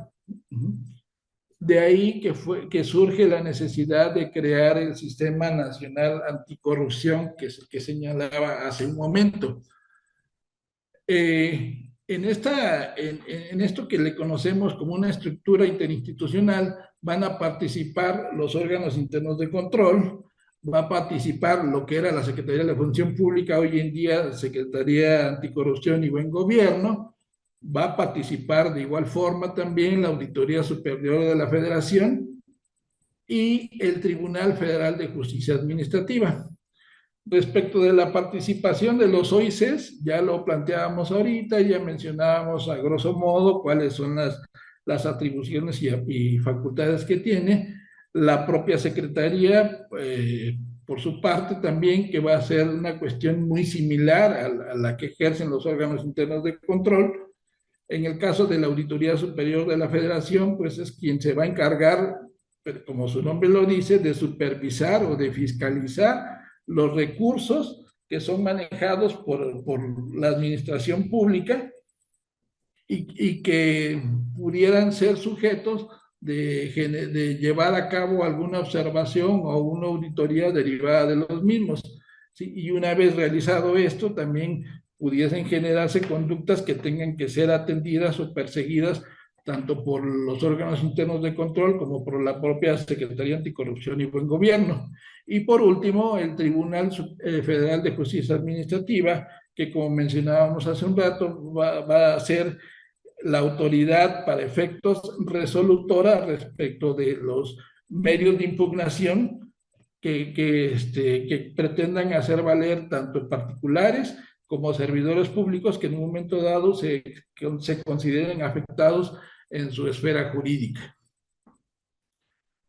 De ahí que surge la necesidad de crear el Sistema Nacional Anticorrupción, que señalaba hace un momento. En esto que le conocemos como una estructura interinstitucional, van a participar los órganos internos de control, va a participar lo que era la Secretaría de la Función Pública, hoy en día Secretaría Anticorrupción y Buen Gobierno, va a participar de igual forma también la Auditoría Superior de la Federación y el Tribunal Federal de Justicia Administrativa. Respecto de la participación de los OICES, ya lo planteábamos ahorita, ya mencionábamos a grosso modo cuáles son las atribuciones y facultades que tiene. La propia Secretaría, por su parte también, que va a ser una cuestión muy similar a la que ejercen los órganos internos de control. En el caso de la Auditoría Superior de la Federación, pues es quien se va a encargar, como su nombre lo dice, de supervisar o de fiscalizar los recursos que son manejados por la administración pública y que pudieran ser sujetos de llevar a cabo alguna observación o una auditoría derivada de los mismos. ¿Sí? Y una vez realizado esto, también pudiesen generarse conductas que tengan que ser atendidas o perseguidas tanto por los órganos internos de control como por la propia Secretaría Anticorrupción y Buen Gobierno. Y por último, el Tribunal Federal de Justicia Administrativa, que como mencionábamos hace un rato, va a ser la autoridad para efectos resolutora respecto de los medios de impugnación que pretendan hacer valer tanto particulares como servidores públicos que en un momento dado se consideren afectados en su esfera jurídica.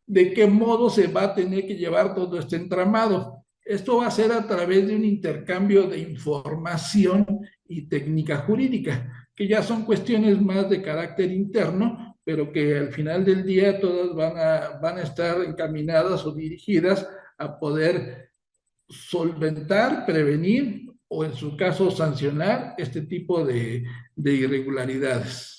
¿De qué modo se va a tener que llevar todo este entramado? Esto va a ser a través de un intercambio de información y técnica jurídica, que ya son cuestiones más de carácter interno, pero que al final del día todas van a estar encaminadas o dirigidas a poder solventar, prevenir o en su caso sancionar este tipo de irregularidades.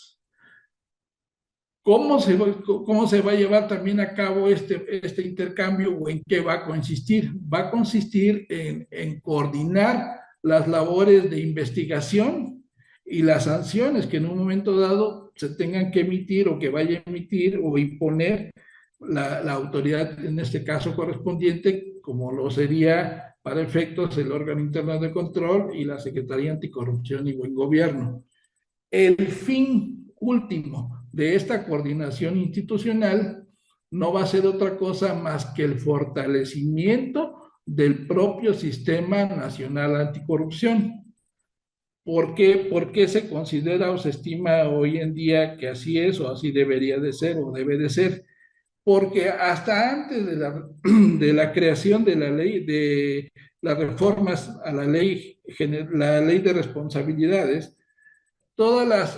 ¿Cómo se va a llevar también a cabo este intercambio o en qué va a consistir? Va a consistir en coordinar las labores de investigación y las sanciones que en un momento dado se tengan que emitir o que vaya a emitir o imponer la autoridad, en este caso correspondiente, como lo sería para efectos el órgano interno de control y la Secretaría Anticorrupción y Buen Gobierno. El fin último de esta coordinación institucional no va a ser otra cosa más que el fortalecimiento del propio Sistema Nacional Anticorrupción. ¿Por qué? ¿Por qué se considera o se estima hoy en día que así es o así debería de ser o debe de ser? Porque hasta antes de la creación de la ley, de las reformas a la ley de responsabilidades, todas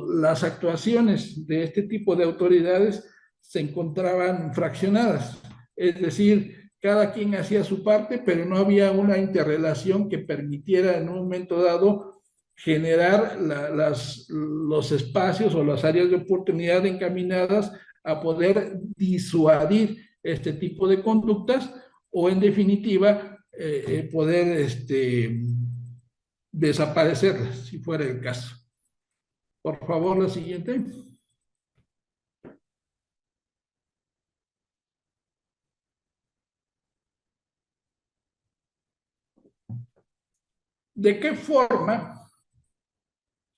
las actuaciones de este tipo de autoridades se encontraban fraccionadas, es decir, cada quien hacía su parte, pero no había una interrelación que permitiera en un momento dado generar los espacios o las áreas de oportunidad encaminadas a poder disuadir este tipo de conductas o en definitiva poder desaparecerlas, si fuera el caso. Por favor, la siguiente. ¿De qué forma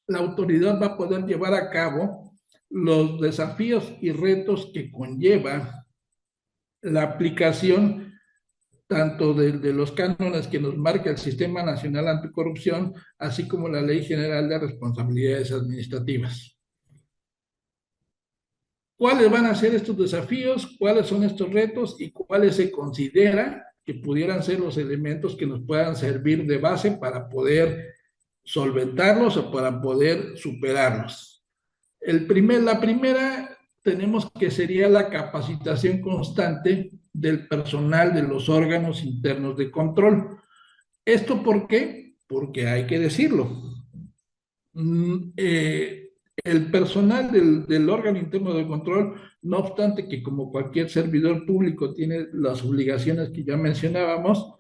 la autoridad va a poder llevar a cabo los desafíos y retos que conlleva la aplicación tanto de los cánones que nos marca el Sistema Nacional Anticorrupción, así como la Ley General de Responsabilidades Administrativas? ¿Cuáles van a ser estos desafíos? ¿Cuáles son estos retos? ¿Y cuáles se considera que pudieran ser los elementos que nos puedan servir de base para poder solventarlos o para poder superarlos? La primera tenemos que sería la capacitación constante del personal de los órganos internos de control. ¿Esto por qué? Porque hay que decirlo. El personal del órgano interno de control, no obstante que como cualquier servidor público tiene las obligaciones que ya mencionábamos,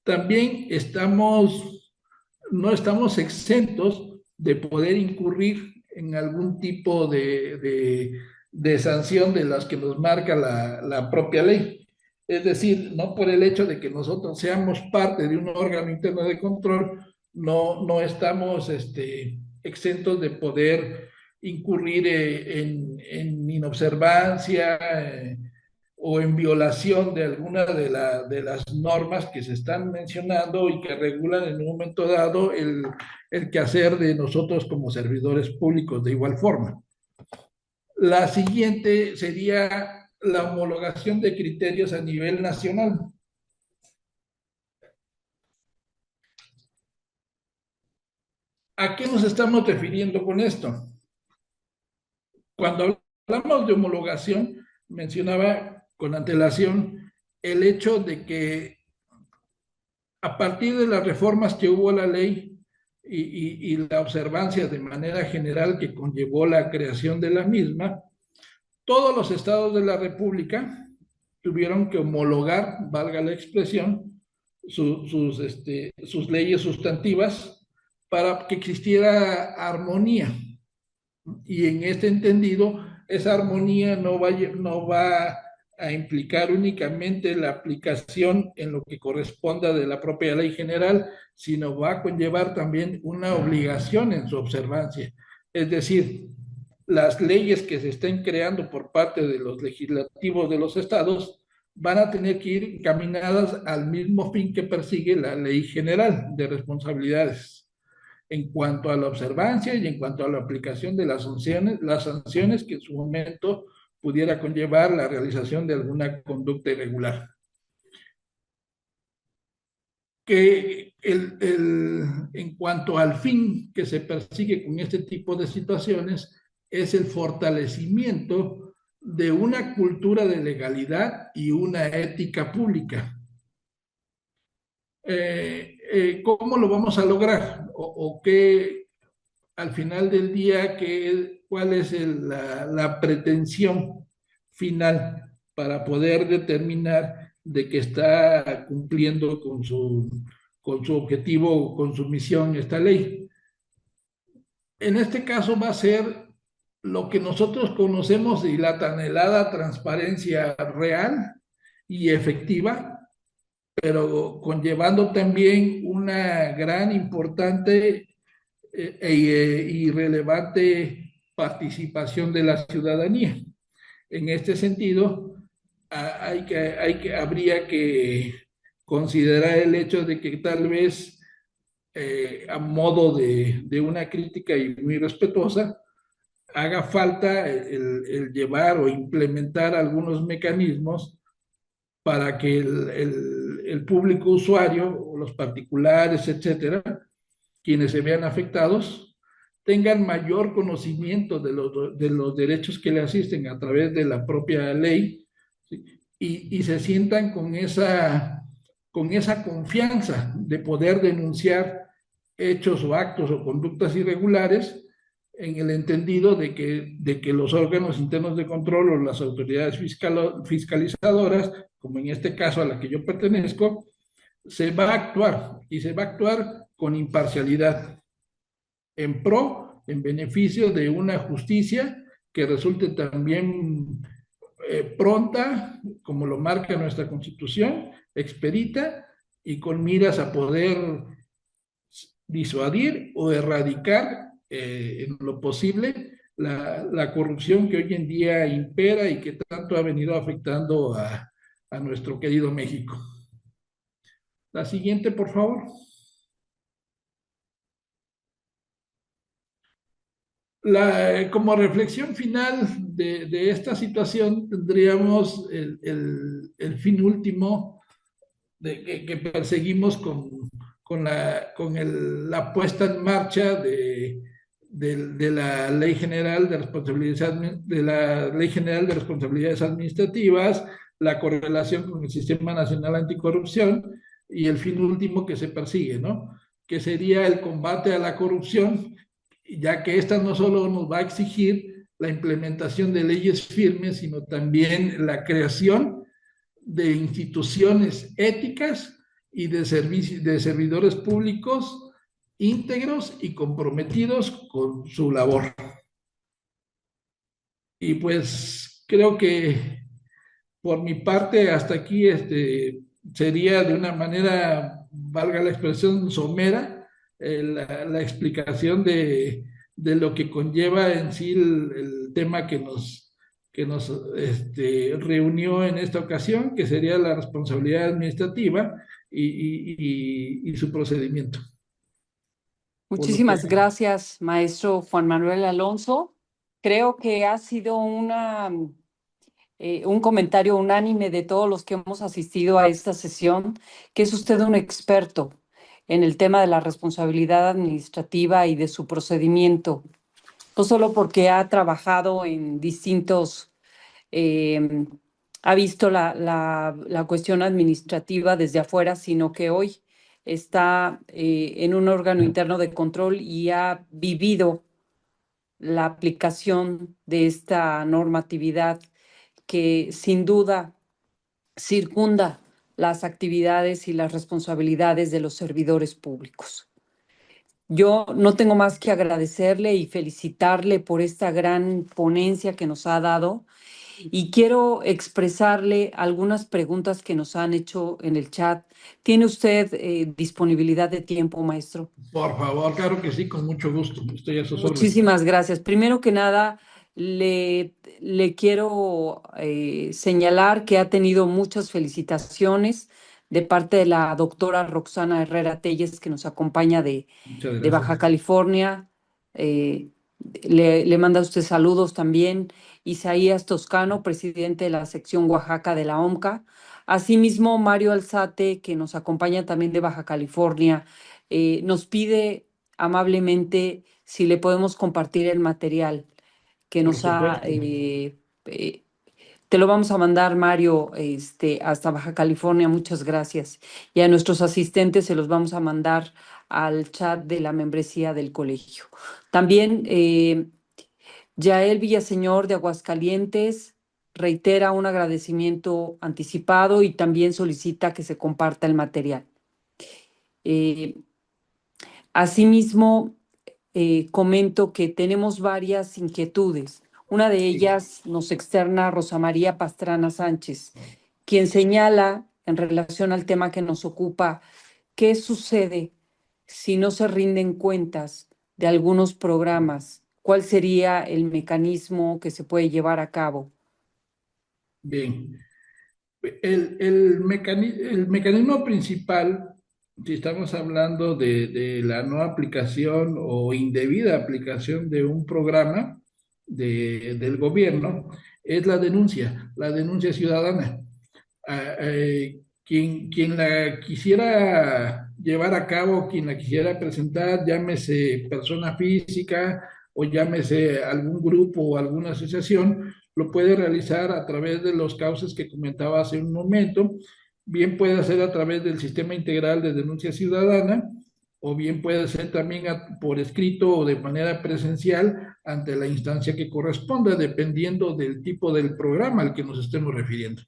también estamos no estamos exentos de poder incurrir en algún tipo de sanción de las que nos marca la propia ley. Es decir, no por el hecho de que nosotros seamos parte de un órgano interno de control, no estamos exentos de poder incurrir en inobservancia o en violación de alguna de las normas que se están mencionando y que regulan en un momento dado el quehacer de nosotros como servidores públicos de igual forma. La siguiente sería la homologación de criterios a nivel nacional. ¿A qué nos estamos refiriendo con esto? Cuando hablamos de homologación, mencionaba con antelación el hecho de que a partir de las reformas que hubo a la ley y la observancia de manera general que conllevó la creación de la misma, todos los estados de la República tuvieron que homologar, valga la expresión, sus leyes sustantivas para que existiera armonía. Y en este entendido, esa armonía no va a implicar únicamente la aplicación en lo que corresponda de la propia ley general, sino va a conllevar también una obligación en su observancia. Es decir, las leyes que se estén creando por parte de los legislativos de los estados van a tener que ir encaminadas al mismo fin que persigue la ley general de responsabilidades en cuanto a la observancia y en cuanto a la aplicación de las sanciones que en su momento pudiera conllevar la realización de alguna conducta irregular. En cuanto al fin que se persigue con este tipo de situaciones, es el fortalecimiento de una cultura de legalidad y una ética pública. ¿Cómo lo vamos a lograr? ¿O qué, al final del día, cuál es la pretensión final para poder determinar de que está cumpliendo con su objetivo, con su misión esta ley? En este caso va a ser lo que nosotros conocemos y la tan anhelada transparencia real y efectiva, pero conllevando también una gran, importante y relevante participación de la ciudadanía. En este sentido, habría que considerar el hecho de que tal vez, a modo de una crítica y muy respetuosa, haga falta el llevar o implementar algunos mecanismos para que el público usuario, o los particulares, etcétera, quienes se vean afectados, tengan mayor conocimiento de los derechos que le asisten a través de la propia ley, ¿sí? Y se sientan con esa confianza de poder denunciar hechos o actos o conductas irregulares, en el entendido de que los órganos internos de control o las autoridades fiscalizadoras, como en este caso a la que yo pertenezco, se va a actuar, y se va a actuar con imparcialidad, en beneficio de una justicia que resulte también pronta, como lo marca nuestra Constitución, expedita y con miras a poder disuadir o erradicar en lo posible la corrupción que hoy en día impera y que tanto ha venido afectando a nuestro querido México. La siguiente, por favor. Como reflexión final de esta situación, tendríamos el fin último que perseguimos con la puesta en marcha de la Ley General de Responsabilidades Administrativas, la correlación con el Sistema Nacional Anticorrupción y el fin último que se persigue, ¿no? Que sería el combate a la corrupción, ya que esta no solo nos va a exigir la implementación de leyes firmes, sino también la creación de instituciones éticas y de servidores públicos íntegros y comprometidos con su labor. Y pues creo que por mi parte hasta aquí sería de una manera, valga la expresión, somera, la explicación de lo que conlleva en sí el tema que nos reunió en esta ocasión, que sería la responsabilidad administrativa y su procedimiento. Por lo que, Muchísimas gracias, maestro Juan Manuel Alonso. Creo que ha sido un comentario unánime de todos los que hemos asistido a esta sesión, que es usted un experto en el tema de la responsabilidad administrativa y de su procedimiento, no solo porque ha trabajado en distintos, eh, ha visto la cuestión administrativa desde afuera, sino que hoy está en un órgano interno de control y ha vivido la aplicación de esta normatividad que sin duda circunda las actividades y las responsabilidades de los servidores públicos. Yo no tengo más que agradecerle y felicitarle por esta gran ponencia que nos ha dado y quiero expresarle algunas preguntas que nos han hecho en el chat. ¿Tiene usted disponibilidad de tiempo, maestro? por favor, claro que sí, con mucho gusto. Estoy a sus órdenes. Muchísimas gracias. Primero que nada, le quiero señalar que ha tenido muchas felicitaciones de parte de la doctora Roxana Herrera Telles, que nos acompaña Muchas de Baja gracias. California. Eh, le manda a usted saludos también. Isaías Toscano, presidente de la sección Oaxaca de la OMCA. Asimismo, Mario Alzate, que nos acompaña también de Baja California, nos pide amablemente si le podemos compartir el material que Por nos ha... supuesto. Te lo vamos a mandar, Mario, hasta Baja California. Muchas gracias. Y a nuestros asistentes se los vamos a mandar al chat de la membresía del colegio. También Yael Villaseñor de Aguascalientes reitera un agradecimiento anticipado y también solicita que se comparta el material. Eh, Asimismo, comento que tenemos varias inquietudes. Una de ellas nos externa Rosa María Pastrana Sánchez, quien señala en relación al tema que nos ocupa, ¿qué sucede si no se rinden cuentas de algunos programas? ¿Cuál sería el mecanismo que se puede llevar a cabo? Bien. El mecanismo principal, si estamos hablando de la no aplicación o indebida aplicación de un programa del gobierno, es la denuncia ciudadana. Quien la quisiera llevar a cabo, quien la quisiera presentar, llámese persona física o llámese algún grupo o alguna asociación, lo puede realizar a través de los cauces que comentaba hace un momento, bien puede ser a través del sistema integral de denuncia ciudadana, o bien puede ser también por escrito o de manera presencial ante la instancia que corresponda, dependiendo del tipo del programa al que nos estemos refiriendo.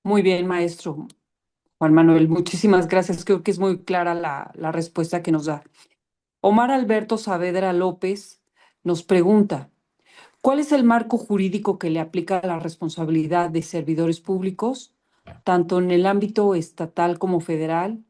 Muy bien, maestro Juan Manuel, muchísimas gracias. Creo que es muy clara la respuesta que nos da. Omar Alberto Saavedra López nos pregunta, ¿cuál es el marco jurídico que le aplica a la responsabilidad de servidores públicos, tanto en el ámbito estatal como federal?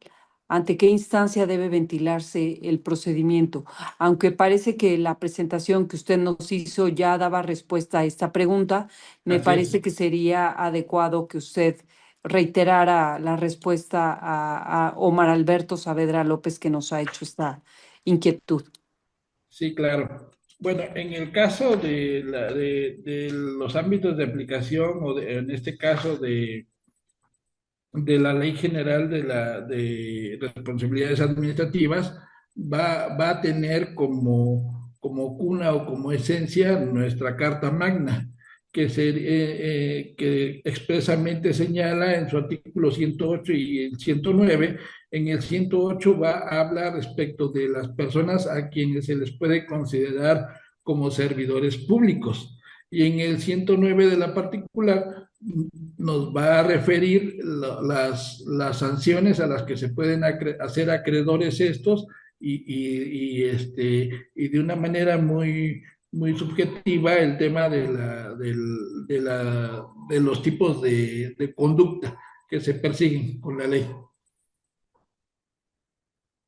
¿Ante qué instancia debe ventilarse el procedimiento? Aunque parece que la presentación que usted nos hizo ya daba respuesta a esta pregunta, me Así es. parece que sería adecuado que usted reiterara la respuesta a Omar Alberto Saavedra López que nos ha hecho esta inquietud. Sí, claro. Bueno, en el caso de los ámbitos de aplicación, en este caso de la Ley General de Responsabilidades Administrativas, va a tener como cuna o como esencia nuestra Carta Magna, que expresamente señala en su artículo 108 y el 109. En el 108 habla respecto de las personas a quienes se les puede considerar como servidores públicos. Y en el 109 de la particular nos va a referir las sanciones a las que se pueden hacer acreedores estos y de una manera muy subjetiva el tema de los tipos de conducta que se persiguen con la ley.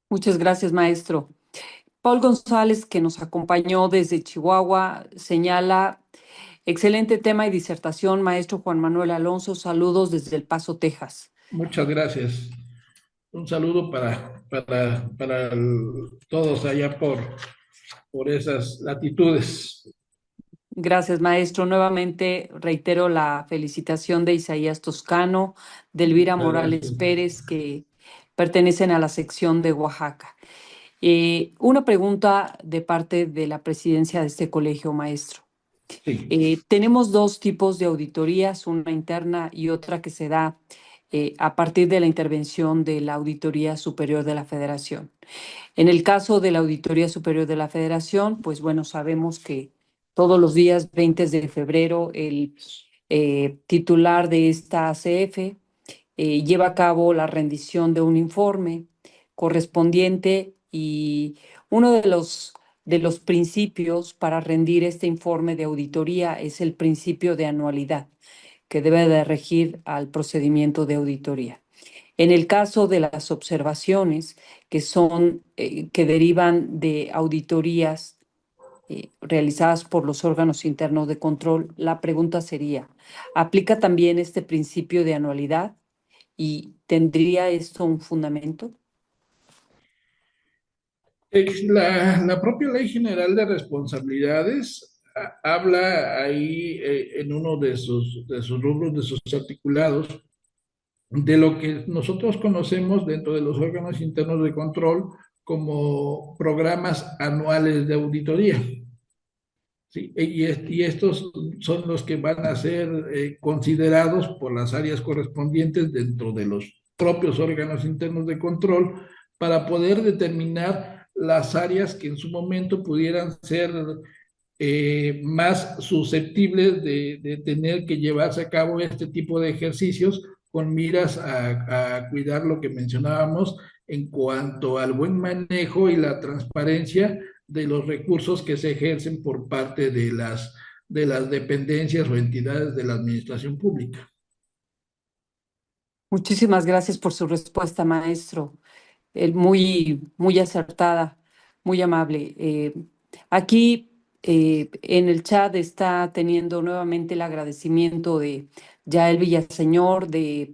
Muchas gracias, maestro. Paul González, que nos acompañó desde Chihuahua, señala, excelente tema y disertación, maestro Juan Manuel Alonso, saludos desde El Paso, Texas. Muchas gracias. Un saludo para todos allá por esas latitudes. Gracias, maestro. Nuevamente reitero la felicitación de Isaías Toscano, de Elvira Muchas Morales gracias. Pérez, que pertenecen a la sección de Oaxaca. Una pregunta de parte de la presidencia de este colegio, maestro. Sí. Tenemos dos tipos de auditorías, una interna y otra que se da a partir de la intervención de la Auditoría Superior de la Federación. En el caso de la Auditoría Superior de la Federación, pues bueno, sabemos que todos los días 20 de febrero el titular de esta ACF lleva a cabo la rendición de un informe correspondiente y uno de los principios para rendir este informe de auditoría es el principio de anualidad que debe de regir al procedimiento de auditoría. En el caso de las observaciones que derivan de auditorías realizadas por los órganos internos de control, la pregunta sería, ¿aplica también este principio de anualidad y tendría esto un fundamento? La propia Ley General de Responsabilidades habla ahí en uno de sus rubros, de sus articulados, de lo que nosotros conocemos dentro de los órganos internos de control como programas anuales de auditoría. Sí, y estos son los que van a ser considerados por las áreas correspondientes dentro de los propios órganos internos de control para poder determinar las áreas que en su momento pudieran ser más susceptibles de tener que llevarse a cabo este tipo de ejercicios con miras a cuidar lo que mencionábamos en cuanto al buen manejo y la transparencia de los recursos que se ejercen por parte de las dependencias o entidades de la administración pública. Muchísimas gracias por su respuesta, maestro. Muy acertada, muy amable. Aquí en el chat está teniendo nuevamente el agradecimiento de Yael Villaseñor, de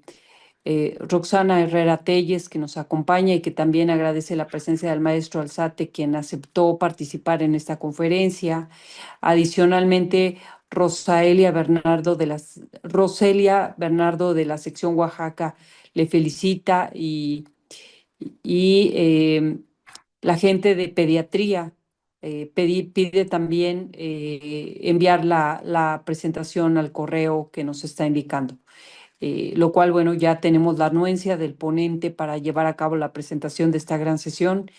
Roxana Herrera Telles, que nos acompaña y que también agradece la presencia del maestro Alzate, quien aceptó participar en esta conferencia. Adicionalmente, Roselia Bernardo de la sección Oaxaca le felicita y la gente de pediatría pide también enviar la presentación al correo que nos está indicando. Lo cual, bueno, ya tenemos la anuencia del ponente para llevar a cabo la presentación de esta gran sesión.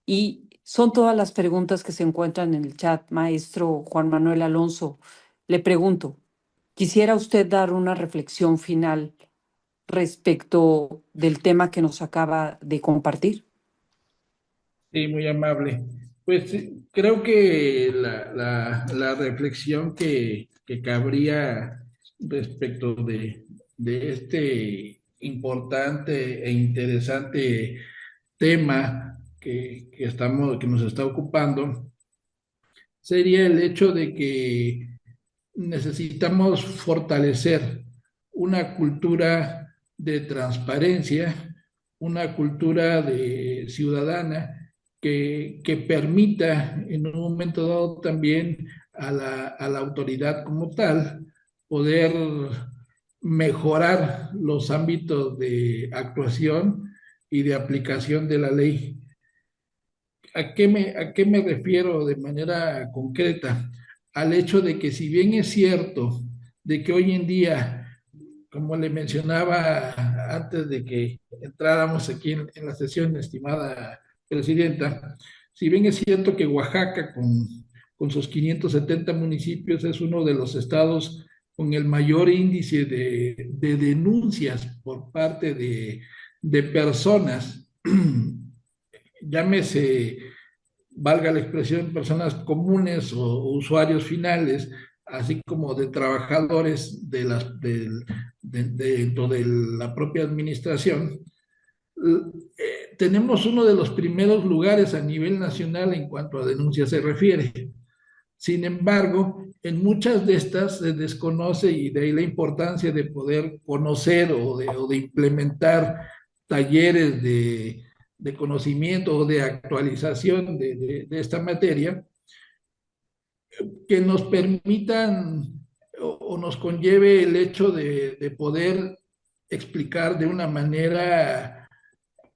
Y son todas las preguntas que se encuentran en el chat, maestro Juan Manuel Alonso. Le pregunto, ¿quisiera usted dar una reflexión final respecto del tema que nos acaba de compartir? Sí, muy amable. Pues sí, creo que la reflexión que cabría respecto de este importante e interesante tema que nos está ocupando sería el hecho de que necesitamos fortalecer una cultura de transparencia, una cultura de ciudadana que permita en un momento dado también a la autoridad como tal poder mejorar los ámbitos de actuación y de aplicación de la ley. ¿A qué me refiero de manera concreta? Al hecho de que si bien es cierto de que hoy en día, como le mencionaba antes de que entráramos aquí en la sesión, estimada presidenta, si bien es cierto que Oaxaca con sus 570 municipios es uno de los estados con el mayor índice de denuncias por parte de personas, llámese, valga la expresión, personas comunes o usuarios finales, así como de trabajadores dentro de la propia administración. Tenemos uno de los primeros lugares a nivel nacional en cuanto a denuncias se refiere. Sin embargo, en muchas de estas se desconoce, y de ahí la importancia de poder conocer o de implementar talleres de conocimiento o de actualización de esta materia, que nos permitan o nos conlleve el hecho de poder explicar de una manera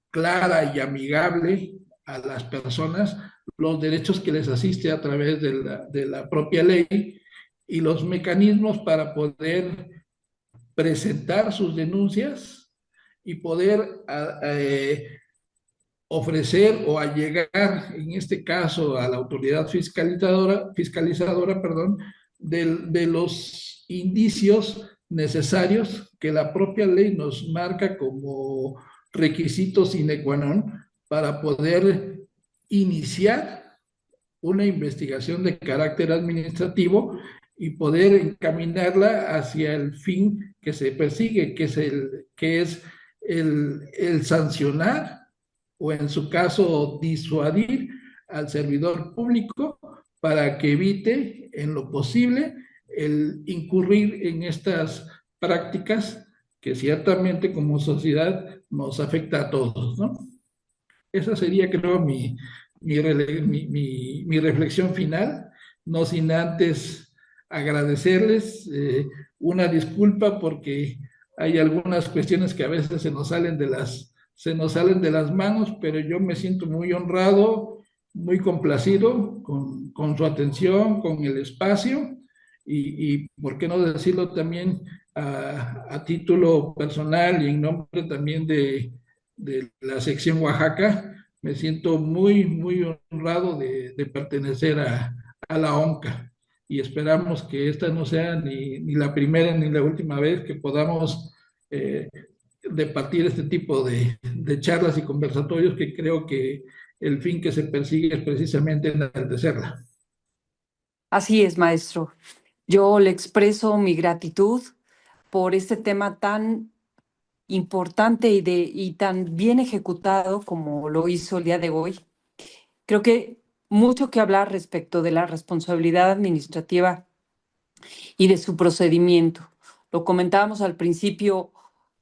clara y amigable a las personas los derechos que les asiste a través de la propia ley y los mecanismos para poder presentar sus denuncias y poder ofrecer o allegar, en este caso, a la autoridad fiscalizadora, perdón, de los indicios necesarios que la propia ley nos marca como requisitos sine qua non para poder iniciar una investigación de carácter administrativo y poder encaminarla hacia el fin que se persigue, que es el sancionar o en su caso disuadir al servidor público para que evite en lo posible el incurrir en estas prácticas que ciertamente como sociedad nos afecta a todos, ¿no? Esa sería, creo, mi reflexión final, no sin antes agradecerles una disculpa porque hay algunas cuestiones que a veces se nos salen de las manos, pero yo me siento muy honrado, muy complacido con su atención, con el espacio y, por qué no decirlo también a título personal y en nombre también de la sección Oaxaca, me siento muy, muy honrado de pertenecer a la ONCA y esperamos que esta no sea ni la primera ni la última vez que podamos departir este tipo de charlas y conversatorios que creo que el fin que se persigue es precisamente enaltecerla. Así es, maestro. Yo le expreso mi gratitud por este tema tan importante y tan bien ejecutado como lo hizo el día de hoy. Creo que mucho que hablar respecto de la responsabilidad administrativa y de su procedimiento. Lo comentábamos al principio,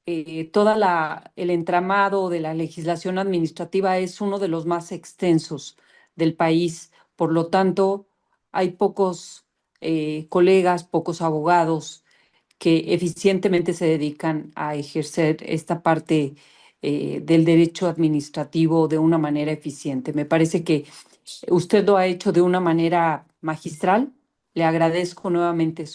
el entramado de la legislación administrativa es uno de los más extensos del país. Por lo tanto, hay pocos colegas, pocos abogados que eficientemente se dedican a ejercer esta parte del derecho administrativo de una manera eficiente. Me parece que usted lo ha hecho de una manera magistral. Le agradezco nuevamente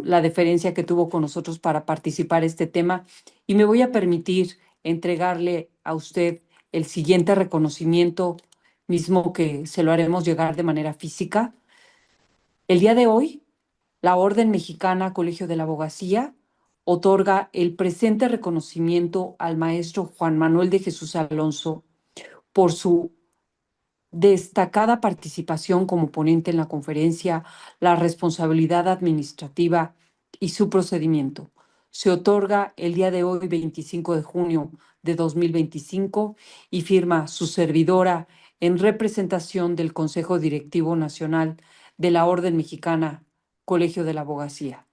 la deferencia que tuvo con nosotros para participar en este tema y me voy a permitir entregarle a usted el siguiente reconocimiento, mismo que se lo haremos llegar de manera física. El día de hoy, la Orden Mexicana Colegio de la Abogacía otorga el presente reconocimiento al maestro Juan Manuel de Jesús Alonso por su destacada participación como ponente en la conferencia, la responsabilidad administrativa y su procedimiento. Se otorga el día de hoy, 25 de junio de 2025, y firma su servidora en representación del Consejo Directivo Nacional de la Orden Mexicana Colegio de la Abogacía.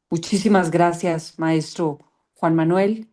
Muchísimas gracias, maestro Juan Manuel,